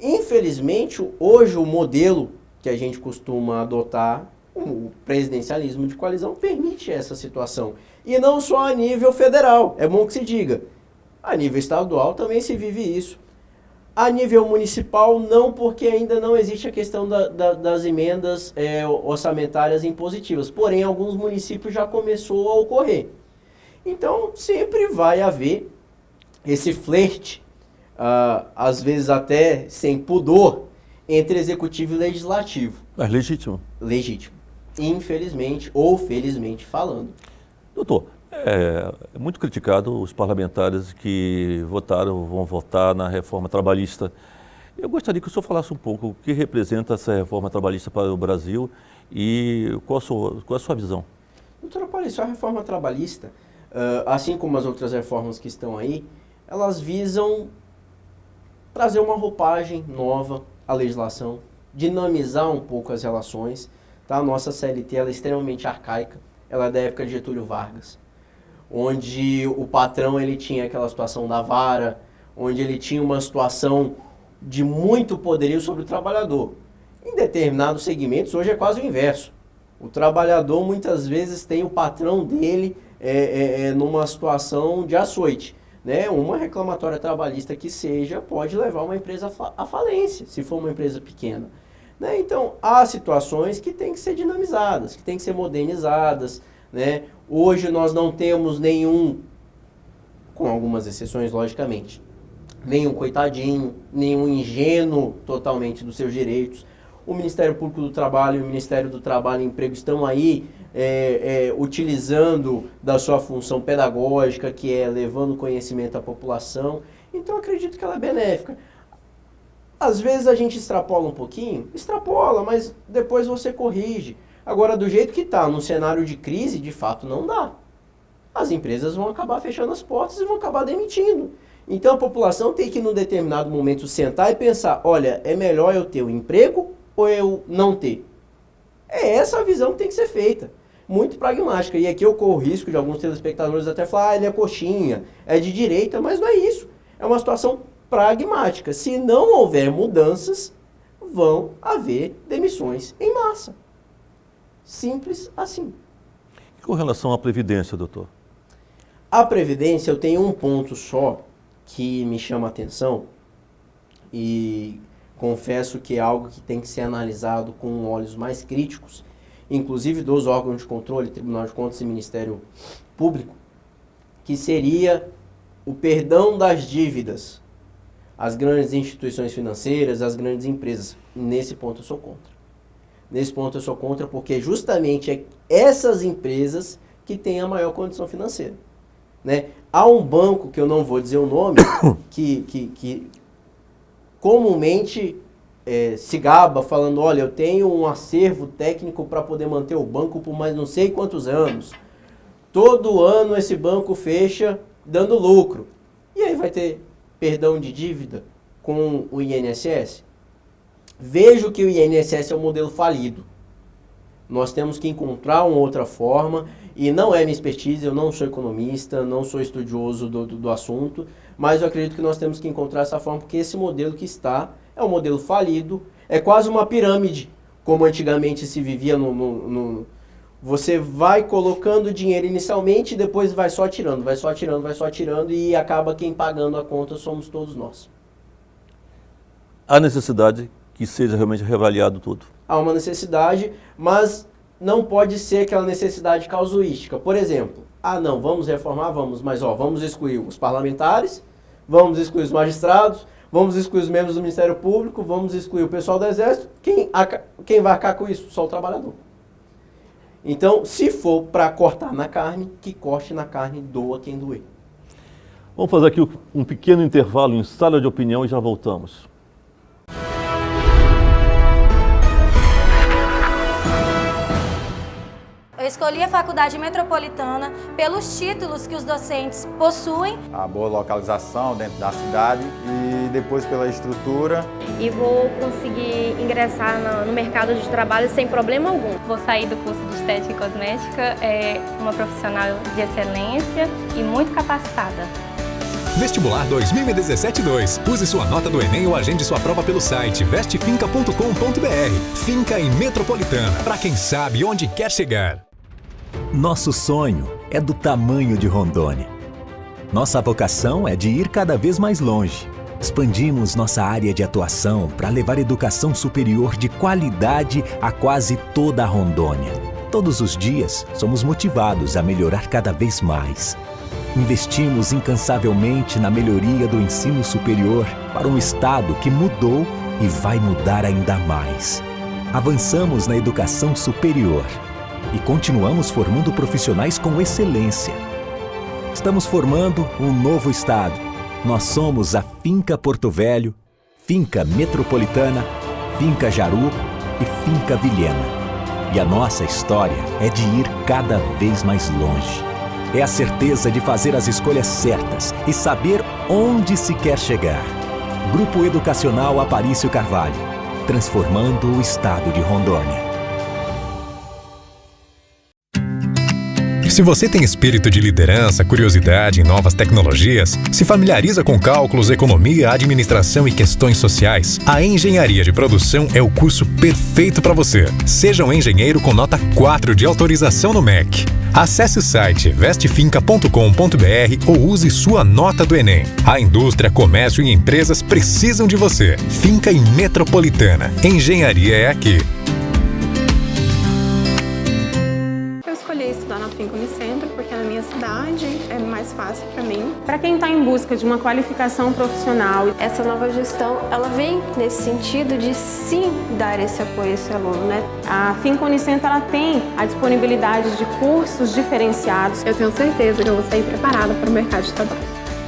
S11: Infelizmente, hoje o modelo que a gente costuma adotar, o presidencialismo de coalizão, permite essa situação. E não só a nível federal, é bom que se diga. A nível estadual também se vive isso. A nível municipal, não, porque ainda não existe a questão das emendas orçamentárias impositivas. Porém, alguns municípios já começou a ocorrer. Então, sempre vai haver esse flerte, às vezes até sem pudor, entre executivo e legislativo.
S10: Mas legítimo.
S11: Legítimo. Infelizmente ou felizmente falando.
S10: Doutor, é muito criticado os parlamentares que vão votar na reforma trabalhista. Eu gostaria que o senhor falasse um pouco o que representa essa reforma trabalhista para o Brasil e qual a sua visão.
S11: Doutora Aparício, a reforma trabalhista, assim como as outras reformas que estão aí, elas visam trazer uma roupagem nova à legislação, dinamizar um pouco as relações. Tá? A nossa CLT ela é extremamente arcaica, ela é da época de Getúlio Vargas, onde o patrão ele tinha aquela situação da vara, onde ele tinha uma situação de muito poderio sobre o trabalhador. Em determinados segmentos, hoje é quase o inverso. O trabalhador muitas vezes tem o patrão dele numa situação de açoite. Né? Uma reclamatória trabalhista que seja pode levar uma empresa à falência, se for uma empresa pequena. Né? Então, há situações que têm que ser dinamizadas, que têm que ser modernizadas. Né? Hoje nós não temos nenhum, com algumas exceções, logicamente, nenhum coitadinho, nenhum ingênuo totalmente dos seus direitos. O Ministério Público do Trabalho e o Ministério do Trabalho e Emprego estão aí utilizando da sua função pedagógica, que é levando conhecimento à população. Então, acredito que ela é benéfica. Às vezes a gente extrapola um pouquinho, mas depois você corrige. Agora, do jeito que está, num cenário de crise, de fato não dá. As empresas vão acabar fechando as portas e vão acabar demitindo. Então, a população tem que, num determinado momento, sentar e pensar, olha, é melhor eu ter o emprego ou eu não ter? É essa a visão que tem que ser feita. muito pragmática. E aqui eu corro o risco de alguns telespectadores até falar, ele é coxinha, é de direita, mas não é isso. É uma situação pragmática. Se não houver mudanças, vão haver demissões em massa. Simples assim.
S10: E com relação à Previdência, doutor?
S11: A Previdência, eu tenho um ponto só que me chama a atenção e confesso que é algo que tem que ser analisado com olhos mais críticos, inclusive dos órgãos de controle, Tribunal de Contas e Ministério Público, que seria o perdão das dívidas às grandes instituições financeiras, às grandes empresas. Nesse ponto eu sou contra. Nesse ponto eu sou contra porque justamente é essas empresas que têm a maior condição financeira. Né? Há um banco, que eu não vou dizer o nome, que comumente se gaba falando, olha, eu tenho um acervo técnico para poder manter o banco por mais não sei quantos anos. Todo ano esse banco fecha dando lucro. E aí vai ter perdão de dívida com o INSS? Vejo que o INSS é um modelo falido. Nós temos que encontrar uma outra forma, e não é minha expertise, eu não sou economista, não sou estudioso do assunto, mas eu acredito que nós temos que encontrar essa forma, porque esse modelo que está é um modelo falido, é quase uma pirâmide, como antigamente se vivia você vai colocando dinheiro inicialmente e depois vai só tirando, vai só tirando, vai só tirando, e acaba quem pagando a conta somos todos nós.
S10: Há necessidade que seja realmente reavaliado tudo?
S11: Há uma necessidade, mas não pode ser aquela necessidade casuística. Por exemplo, não, vamos reformar, vamos, mas vamos excluir os parlamentares, vamos excluir os magistrados, vamos excluir os membros do Ministério Público, vamos excluir o pessoal do Exército. Quem vai arcar com isso? Só o trabalhador. Então, se for para cortar na carne, que corte na carne, doa quem doer.
S10: Vamos fazer aqui um pequeno intervalo em sala de opinião e já voltamos.
S7: Eu escolhi a Faculdade Metropolitana pelos títulos que os docentes possuem.
S8: A boa localização dentro da cidade e depois pela estrutura.
S3: E vou conseguir ingressar no mercado de trabalho sem problema algum. Vou sair do curso de Estética e Cosmética, uma profissional de excelência e muito capacitada.
S5: Vestibular 2017-2. Use sua nota do Enem ou agende sua prova pelo site vestefinca.com.br. Finca em Metropolitana, para quem sabe onde quer chegar.
S6: Nosso sonho é do tamanho de Rondônia. Nossa vocação é de ir cada vez mais longe. Expandimos nossa área de atuação para levar educação superior de qualidade a quase toda a Rondônia. Todos os dias, somos motivados a melhorar cada vez mais. Investimos incansavelmente na melhoria do ensino superior para um estado que mudou e vai mudar ainda mais. Avançamos na educação superior e continuamos formando profissionais com excelência. Estamos formando um novo estado. Nós somos a Finca Porto Velho, Finca Metropolitana, Finca Jaru e Finca Vilhena. E a nossa história é de ir cada vez mais longe. É a certeza de fazer as escolhas certas e saber onde se quer chegar. Grupo Educacional Aparício Carvalho, transformando o estado de Rondônia.
S5: Se você tem espírito de liderança, curiosidade em novas tecnologias, se familiariza com cálculos, economia, administração e questões sociais, a Engenharia de Produção é o curso perfeito para você. Seja um engenheiro com nota 4 de autorização no MEC. Acesse o site vestefinca.com.br ou use sua nota do Enem. A indústria, comércio e empresas precisam de você. Finca em Metropolitana. Engenharia é aqui.
S12: Estudar na Finca Unicentro, porque na minha cidade é mais fácil para mim. Para quem está em busca de uma qualificação profissional,
S18: essa nova gestão, ela vem nesse sentido de sim dar esse apoio a esse aluno, né?
S12: A Finca Unicentro, ela tem a disponibilidade de cursos diferenciados. Eu tenho certeza que eu vou sair preparada para o mercado de trabalho.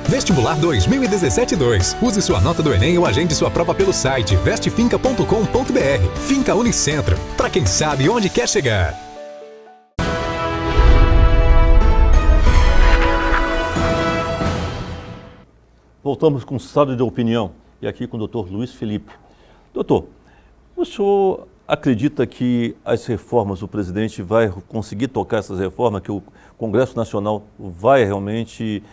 S5: Vestibular 2017-2. Use sua nota do Enem ou agende sua prova pelo site vestefinca.com.br. Finca Unicentro, para quem sabe onde quer chegar.
S10: Voltamos com sala de opinião e aqui com o Dr. Luiz Felipe. Doutor, o senhor acredita que as reformas, o presidente vai conseguir tocar essas reformas, que o Congresso Nacional vai realmente,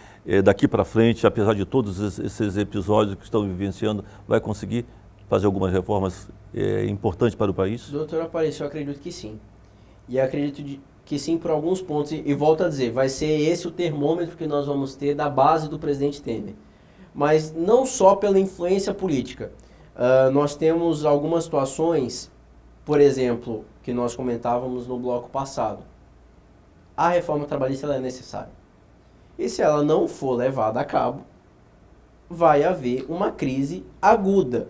S10: daqui para frente, apesar de todos esses episódios que estão vivenciando, vai conseguir fazer algumas reformas importantes para o país?
S11: Doutor Aparício, eu acredito que sim. E acredito que sim por alguns pontos. E volto a dizer, vai ser esse o termômetro que nós vamos ter da base do presidente Temer. Mas não só pela influência política. Nós temos algumas situações, por exemplo, que nós comentávamos no bloco passado. A reforma trabalhista ela é necessária. E se ela não for levada a cabo, vai haver uma crise aguda,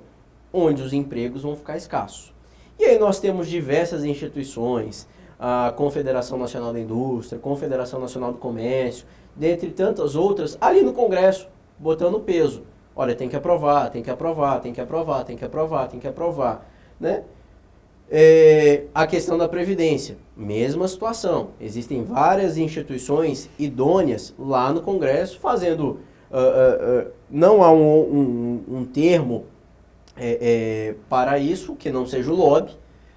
S11: onde os empregos vão ficar escassos. E aí nós temos diversas instituições, a Confederação Nacional da Indústria, Confederação Nacional do Comércio, dentre tantas outras, ali no Congresso, botando peso. Olha, tem que aprovar, tem que aprovar, tem que aprovar, tem que aprovar, tem que aprovar, né? A questão da Previdência, mesma situação. Existem várias instituições idôneas lá no Congresso fazendo, não há um termo para isso, que não seja o lobby,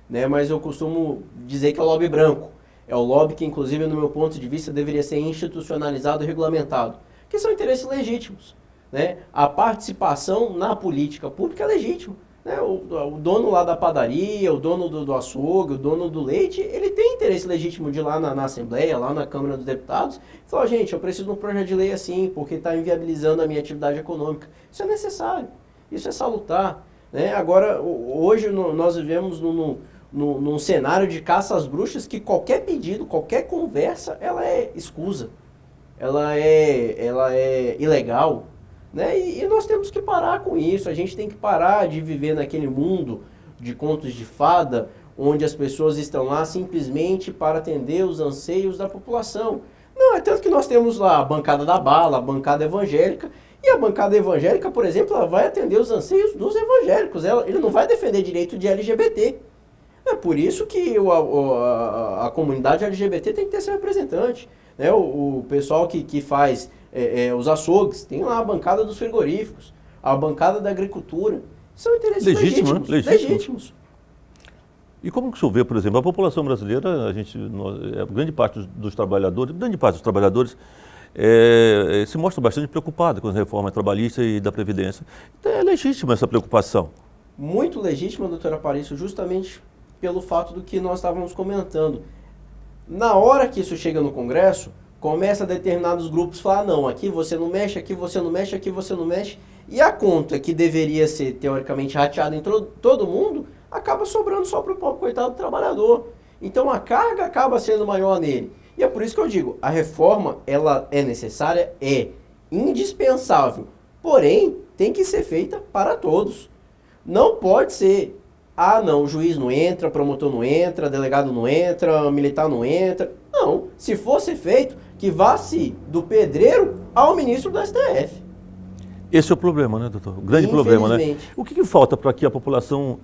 S11: né? Mas eu costumo dizer que é o lobby branco. É o lobby que, inclusive, no meu ponto de vista, deveria ser institucionalizado e regulamentado, que são interesses legítimos, né? A participação na política pública é legítima. Né? O dono lá da padaria, o dono do açougue, o dono do leite, ele tem interesse legítimo de ir lá na Assembleia, lá na Câmara dos Deputados, e falar, gente, eu preciso de um projeto de lei assim, porque está inviabilizando a minha atividade econômica. Isso é necessário, isso é salutar. Né? Agora, hoje nós vivemos num cenário de caça às bruxas que qualquer pedido, qualquer conversa, ela é escusa, ela é ilegal. Né? E nós temos que parar com isso, a gente tem que parar de viver naquele mundo de contos de fada, onde as pessoas estão lá simplesmente para atender os anseios da população. Não, é tanto que nós temos lá a bancada da bala, a bancada evangélica, e a bancada evangélica, por exemplo, ela vai atender os anseios dos evangélicos, ele não vai defender direito de LGBT. É por isso que a comunidade LGBT tem que ter seu representante. Né? O pessoal que faz os açougues, tem lá a bancada dos frigoríficos, a bancada da agricultura. São interesses legítimos.
S10: E como que o senhor vê, por exemplo, a população brasileira, grande parte dos trabalhadores se mostra bastante preocupada com as reformas trabalhistas e da Previdência. Então é legítima essa preocupação.
S11: Muito legítima, doutora Aparício, justamente pelo fato do que nós estávamos comentando. Na hora que isso chega no Congresso, começa determinados grupos falar, não, aqui você não mexe, aqui você não mexe, aqui você não mexe, e a conta que deveria ser, teoricamente, rateada em todo mundo, acaba sobrando só para o pobre coitado do trabalhador. Então a carga acaba sendo maior nele. E é por isso que eu digo, a reforma, ela é necessária, é indispensável, porém, tem que ser feita para todos. Não pode ser, não, o juiz não entra, promotor não entra, delegado não entra, militar não entra. Não, se fosse feito, que vá-se do pedreiro ao ministro do STF.
S10: Esse é o problema, né, doutor? O grande problema, né? O que falta para que a população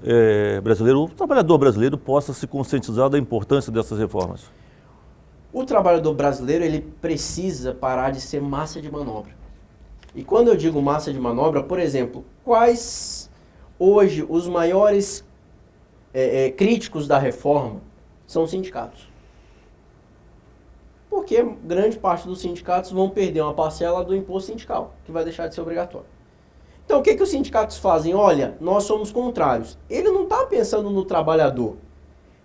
S10: brasileira, o trabalhador brasileiro, possa se conscientizar da importância dessas reformas?
S11: O trabalhador brasileiro, ele precisa parar de ser massa de manobra. E quando eu digo massa de manobra, por exemplo, quais hoje os maiores críticos da reforma são os sindicatos? Porque grande parte dos sindicatos vão perder uma parcela do imposto sindical, que vai deixar de ser obrigatório. Então, o que os sindicatos fazem? Olha, nós somos contrários. Ele não está pensando no trabalhador,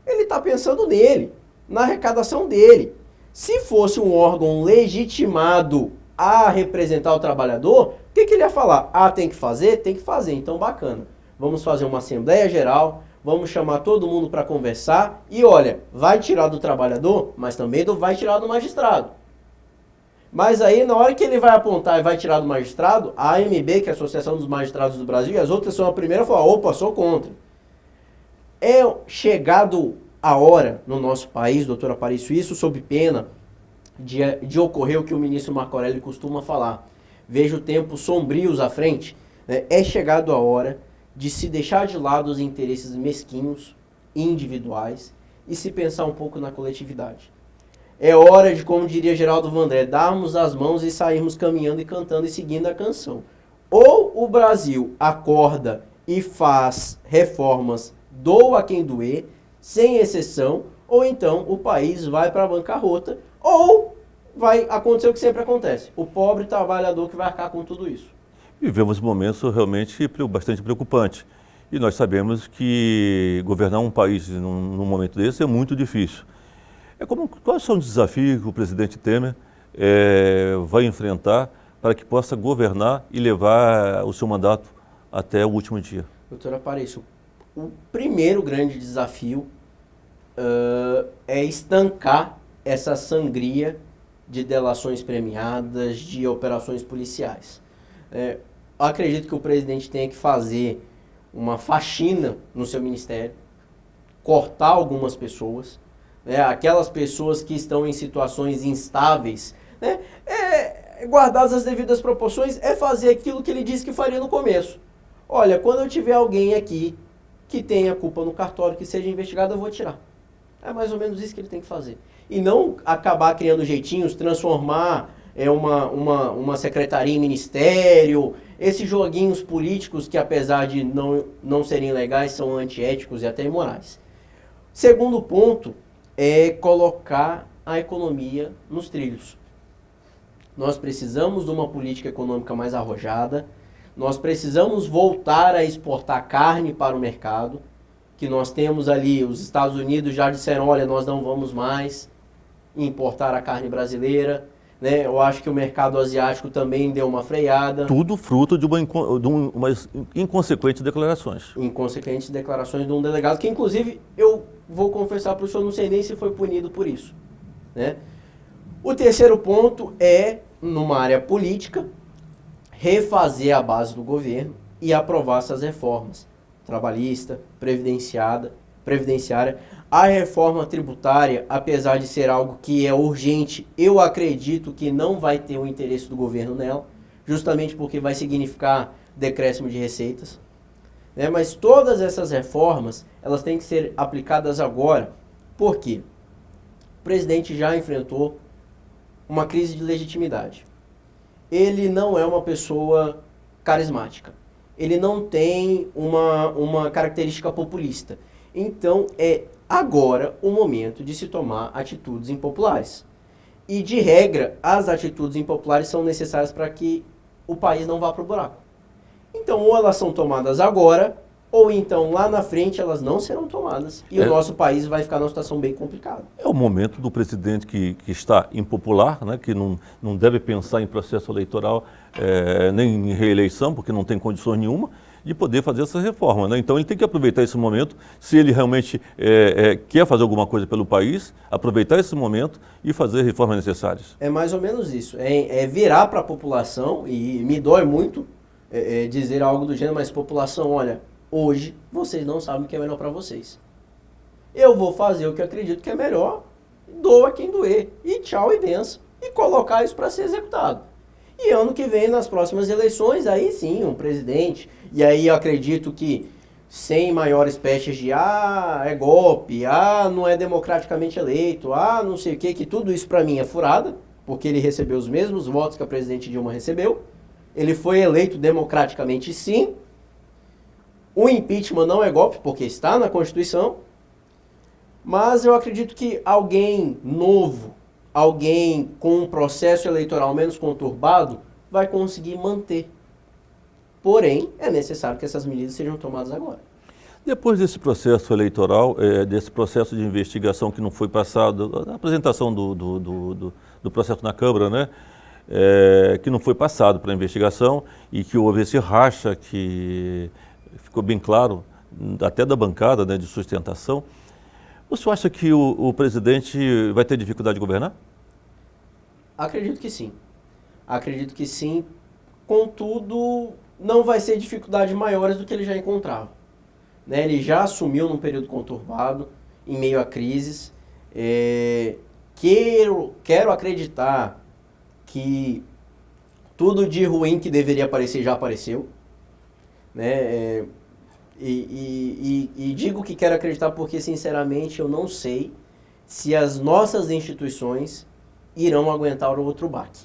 S11: ele está pensando nele, na arrecadação dele. Se fosse um órgão legitimado a representar o trabalhador, o que ele ia falar? Tem que fazer? Tem que fazer. Então, bacana. Vamos fazer uma Assembleia Geral, vamos chamar todo mundo para conversar e, olha, vai tirar do trabalhador, mas também vai tirar do magistrado. Mas aí, na hora que ele vai apontar e vai tirar do magistrado, a AMB, que é a Associação dos Magistrados do Brasil, e as outras são a primeira a falar, opa, sou contra. É chegado a hora no nosso país, doutora Aparício, isso sob pena de ocorrer o que o ministro Marco Aurélio costuma falar. Vejo tempos sombrios à frente. Né? É chegado a hora de se deixar de lado os interesses mesquinhos, individuais, e se pensar um pouco na coletividade. É hora de, como diria Geraldo Vandré, darmos as mãos e sairmos caminhando e cantando e seguindo a canção. Ou o Brasil acorda e faz reformas doa quem doer, sem exceção, ou então o país vai para a bancarrota, ou vai acontecer o que sempre acontece, o pobre trabalhador que vai arcar com tudo isso.
S10: Vivemos momentos realmente bastante preocupantes. E nós sabemos que governar um país num momento desse é muito difícil. Quais são os desafios que o presidente Temer vai enfrentar para que possa governar e levar o seu mandato até o último dia?
S11: Doutora Aparício, o primeiro grande desafio é estancar essa sangria de delações premiadas, de operações policiais. Acredito que o presidente tenha que fazer uma faxina no seu ministério, cortar algumas pessoas, aquelas pessoas que estão em situações instáveis, guardadas as devidas proporções, é fazer aquilo que ele disse que faria no começo. Olha, quando eu tiver alguém aqui que tenha culpa no cartório, que seja investigado, eu vou tirar. É mais ou menos isso que ele tem que fazer. E não acabar criando jeitinhos, transformar uma secretaria em ministério, esses joguinhos políticos que, apesar de não serem legais, são antiéticos e até imorais. Segundo ponto é colocar a economia nos trilhos. Nós precisamos de uma política econômica mais arrojada, nós precisamos voltar a exportar carne para o mercado, que nós temos ali, os Estados Unidos já disseram, olha, nós não vamos mais importar a carne brasileira, né? Eu acho que o mercado asiático também deu uma freada.
S10: Tudo fruto de umas inconsequentes declarações.
S11: Inconsequentes declarações de um delegado, que inclusive eu vou confessar para o senhor, não sei nem se foi punido por isso, né? O terceiro ponto é, numa área política, refazer a base do governo e aprovar essas reformas. Trabalhista, previdenciária. A reforma tributária, apesar de ser algo que é urgente, eu acredito que não vai ter o interesse do governo nela, justamente porque vai significar decréscimo de receitas. Mas todas essas reformas, elas têm que ser aplicadas agora. Por quê? O presidente já enfrentou uma crise de legitimidade. Ele não é uma pessoa carismática. Ele não tem uma característica populista. Então, é agora o momento de se tomar atitudes impopulares. E, de regra, as atitudes impopulares são necessárias para que o país não vá para o buraco. Então, ou elas são tomadas agora, ou então lá na frente elas não serão tomadas. E o nosso país vai ficar numa situação bem complicada.
S10: É o momento do presidente que está impopular, né, que não deve pensar em processo eleitoral, nem em reeleição, porque não tem condições nenhuma, de poder fazer essa reforma, né? Então ele tem que aproveitar esse momento, se ele realmente quer fazer alguma coisa pelo país, aproveitar esse momento e fazer reformas necessárias.
S11: É mais ou menos isso, é virar para a população, e me dói muito dizer algo do gênero, mas população, olha, hoje vocês não sabem o que é melhor para vocês. Eu vou fazer o que eu acredito que é melhor, doa quem doer, e tchau e benção, e colocar isso para ser executado. E ano que vem, nas próximas eleições, aí sim, um presidente, e aí eu acredito que sem maiores pestes de é golpe, não é democraticamente eleito, não sei o que tudo isso para mim é furada, porque ele recebeu os mesmos votos que a presidente Dilma recebeu, ele foi eleito democraticamente sim, o impeachment não é golpe, porque está na Constituição, mas eu acredito que alguém novo, alguém com um processo eleitoral menos conturbado, vai conseguir manter. Porém, é necessário que essas medidas sejam tomadas agora.
S10: Depois desse processo eleitoral, desse processo de investigação que não foi passado, a apresentação do processo na Câmara, né, que não foi passado para a investigação e que houve esse racha que ficou bem claro, até da bancada, né, de sustentação, você acha que o presidente vai ter dificuldade de governar?
S11: Acredito que sim. Acredito que sim. Contudo, não vai ser dificuldades maiores do que ele já encontrava. Né? Ele já assumiu num período conturbado, em meio a crises. Quero acreditar que tudo de ruim que deveria aparecer já apareceu. Né? E digo que quero acreditar porque, sinceramente, eu não sei se as nossas instituições irão aguentar o outro baque.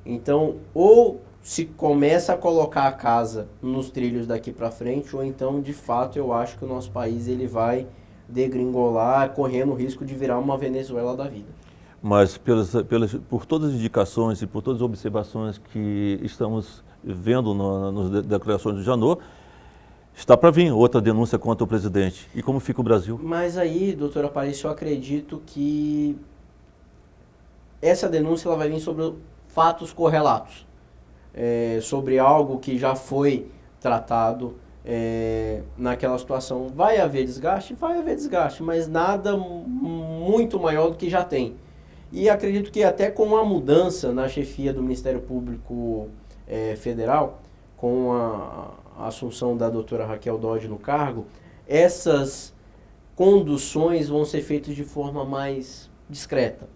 S11: Então, ou se começa a colocar a casa nos trilhos daqui para frente, ou então, de fato, eu acho que o nosso país ele vai degringolar, correndo o risco de virar uma Venezuela da vida.
S10: Mas por todas as indicações e por todas as observações que estamos vendo nas declarações do Janot, está para vir outra denúncia contra o presidente. E como fica o Brasil?
S11: Mas aí, doutora Aparício, eu acredito que essa denúncia ela vai vir sobre fatos correlatos, sobre algo que já foi tratado naquela situação. Vai haver desgaste, mas nada muito maior do que já tem. E acredito que até com a mudança na chefia do Ministério Público Federal, com a assunção da doutora Raquel Dodge no cargo, essas conduções vão ser feitas de forma mais discreta.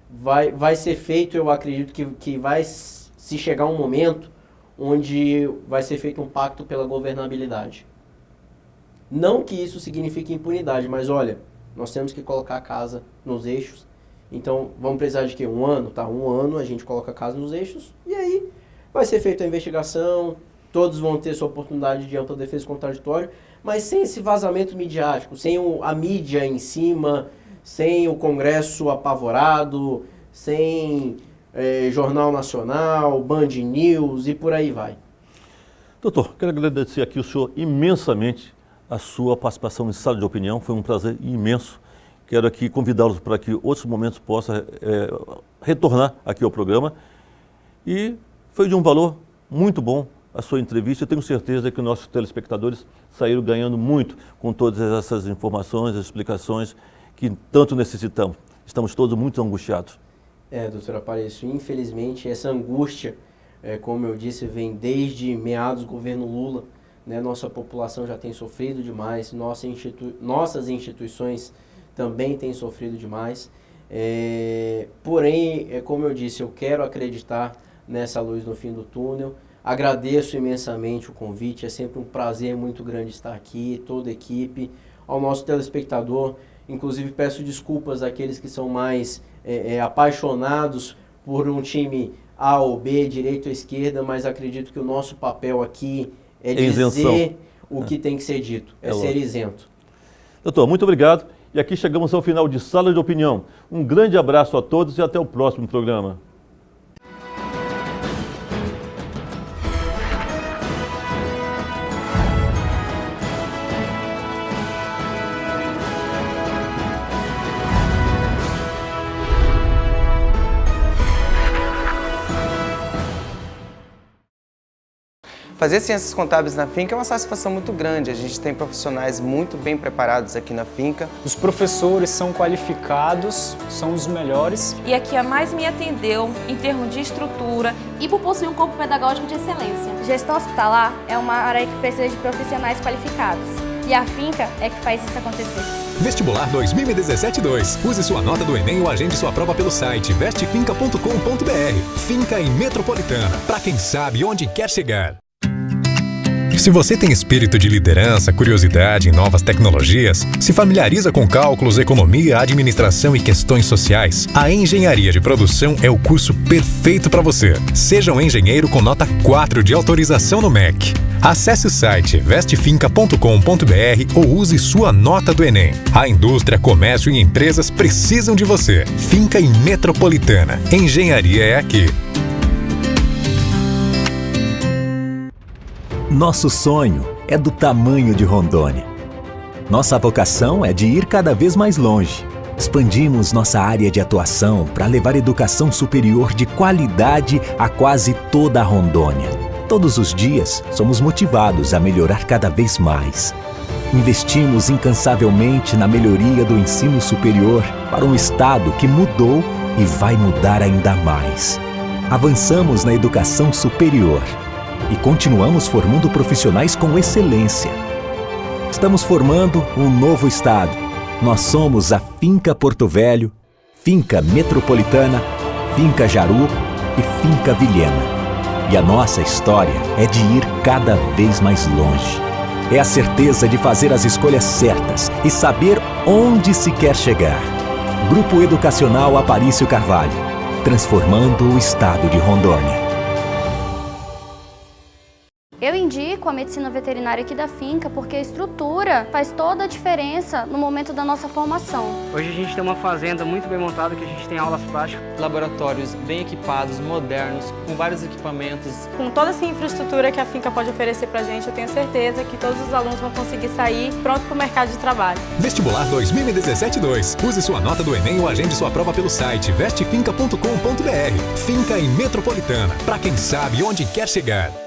S11: Vai ser feito, eu acredito que vai se chegar um momento onde vai ser feito um pacto pela governabilidade. Não que isso signifique impunidade, mas olha, nós temos que colocar a casa nos eixos. Então, vamos precisar de quê? Um ano? Tá, um ano a gente coloca a casa nos eixos e aí vai ser feita a investigação, todos vão ter sua oportunidade de ampla defesa contraditória, mas sem esse vazamento midiático, sem a mídia em cima, sem o Congresso apavorado, sem Jornal Nacional, Band News e por aí vai.
S10: Doutor, quero agradecer aqui o senhor imensamente a sua participação em Sala de Opinião, foi um prazer imenso. Quero aqui convidá-los para que outros momentos possa retornar aqui ao programa. E foi de um valor muito bom a sua entrevista. Eu tenho certeza que nossos telespectadores saíram ganhando muito com todas essas informações, as explicações que tanto necessitamos. Estamos todos muito angustiados.
S11: Doutora Aparício, infelizmente essa angústia, como eu disse, vem desde meados do governo Lula. Né? Nossa população já tem sofrido demais, nossas instituições também têm sofrido demais. Porém, como eu disse, eu quero acreditar nessa luz no fim do túnel. Agradeço imensamente o convite, é sempre um prazer muito grande estar aqui, toda a equipe, ao nosso telespectador. Inclusive peço desculpas àqueles que são mais apaixonados por um time A ou B, direita ou esquerda, mas acredito que o nosso papel aqui é dizer o que tem que ser dito, ser isento.
S10: Doutor, muito obrigado. E aqui chegamos ao final de Sala de Opinião. Um grande abraço a todos e até o próximo programa.
S13: Fazer ciências contábeis na finca é uma satisfação muito grande. A gente tem profissionais muito bem preparados aqui na finca.
S14: Os professores são qualificados, são os melhores.
S15: E a que mais me atendeu em termos de estrutura e por possuir um corpo pedagógico de excelência.
S9: Gestão hospitalar é uma área que precisa de profissionais qualificados. E a finca é que faz isso acontecer.
S5: Vestibular 2017-2. Use sua nota do Enem ou agende sua prova pelo site vestefinca.com.br. Finca em Metropolitana, para quem sabe onde quer chegar. Se você tem espírito de liderança, curiosidade em novas tecnologias, se familiariza com cálculos, economia, administração e questões sociais, a Engenharia de Produção é o curso perfeito para você. Seja um engenheiro com nota 4 de autorização no MEC. Acesse o site vestefinca.com.br ou use sua nota do Enem. A indústria, comércio e empresas precisam de você. Finca em Metropolitana. Engenharia é aqui.
S6: Nosso sonho é do tamanho de Rondônia. Nossa vocação é de ir cada vez mais longe. Expandimos nossa área de atuação para levar educação superior de qualidade a quase toda a Rondônia. Todos os dias, somos motivados a melhorar cada vez mais. Investimos incansavelmente na melhoria do ensino superior para um estado que mudou e vai mudar ainda mais. Avançamos na educação superior e continuamos formando profissionais com excelência. Estamos formando um novo estado. Nós somos a Finca Porto Velho, Finca Metropolitana, Finca Jaru e Finca Vilhena. E a nossa história é de ir cada vez mais longe. É a certeza de fazer as escolhas certas e saber onde se quer chegar. Grupo Educacional Aparício Carvalho, transformando o estado de Rondônia.
S9: com a medicina veterinária aqui da finca, porque a estrutura faz toda a diferença no momento da nossa formação.
S16: Hoje a gente tem uma fazenda muito bem montada, que a gente tem aulas práticas.
S17: Laboratórios bem equipados, modernos, com vários equipamentos.
S18: Com toda essa infraestrutura que a finca pode oferecer pra gente, eu tenho certeza que todos os alunos vão conseguir sair pronto para o mercado de trabalho.
S5: Vestibular 2017-2. Use sua nota do Enem ou agende sua prova pelo site vestefinca.com.br. Finca em Metropolitana, para quem sabe onde quer chegar.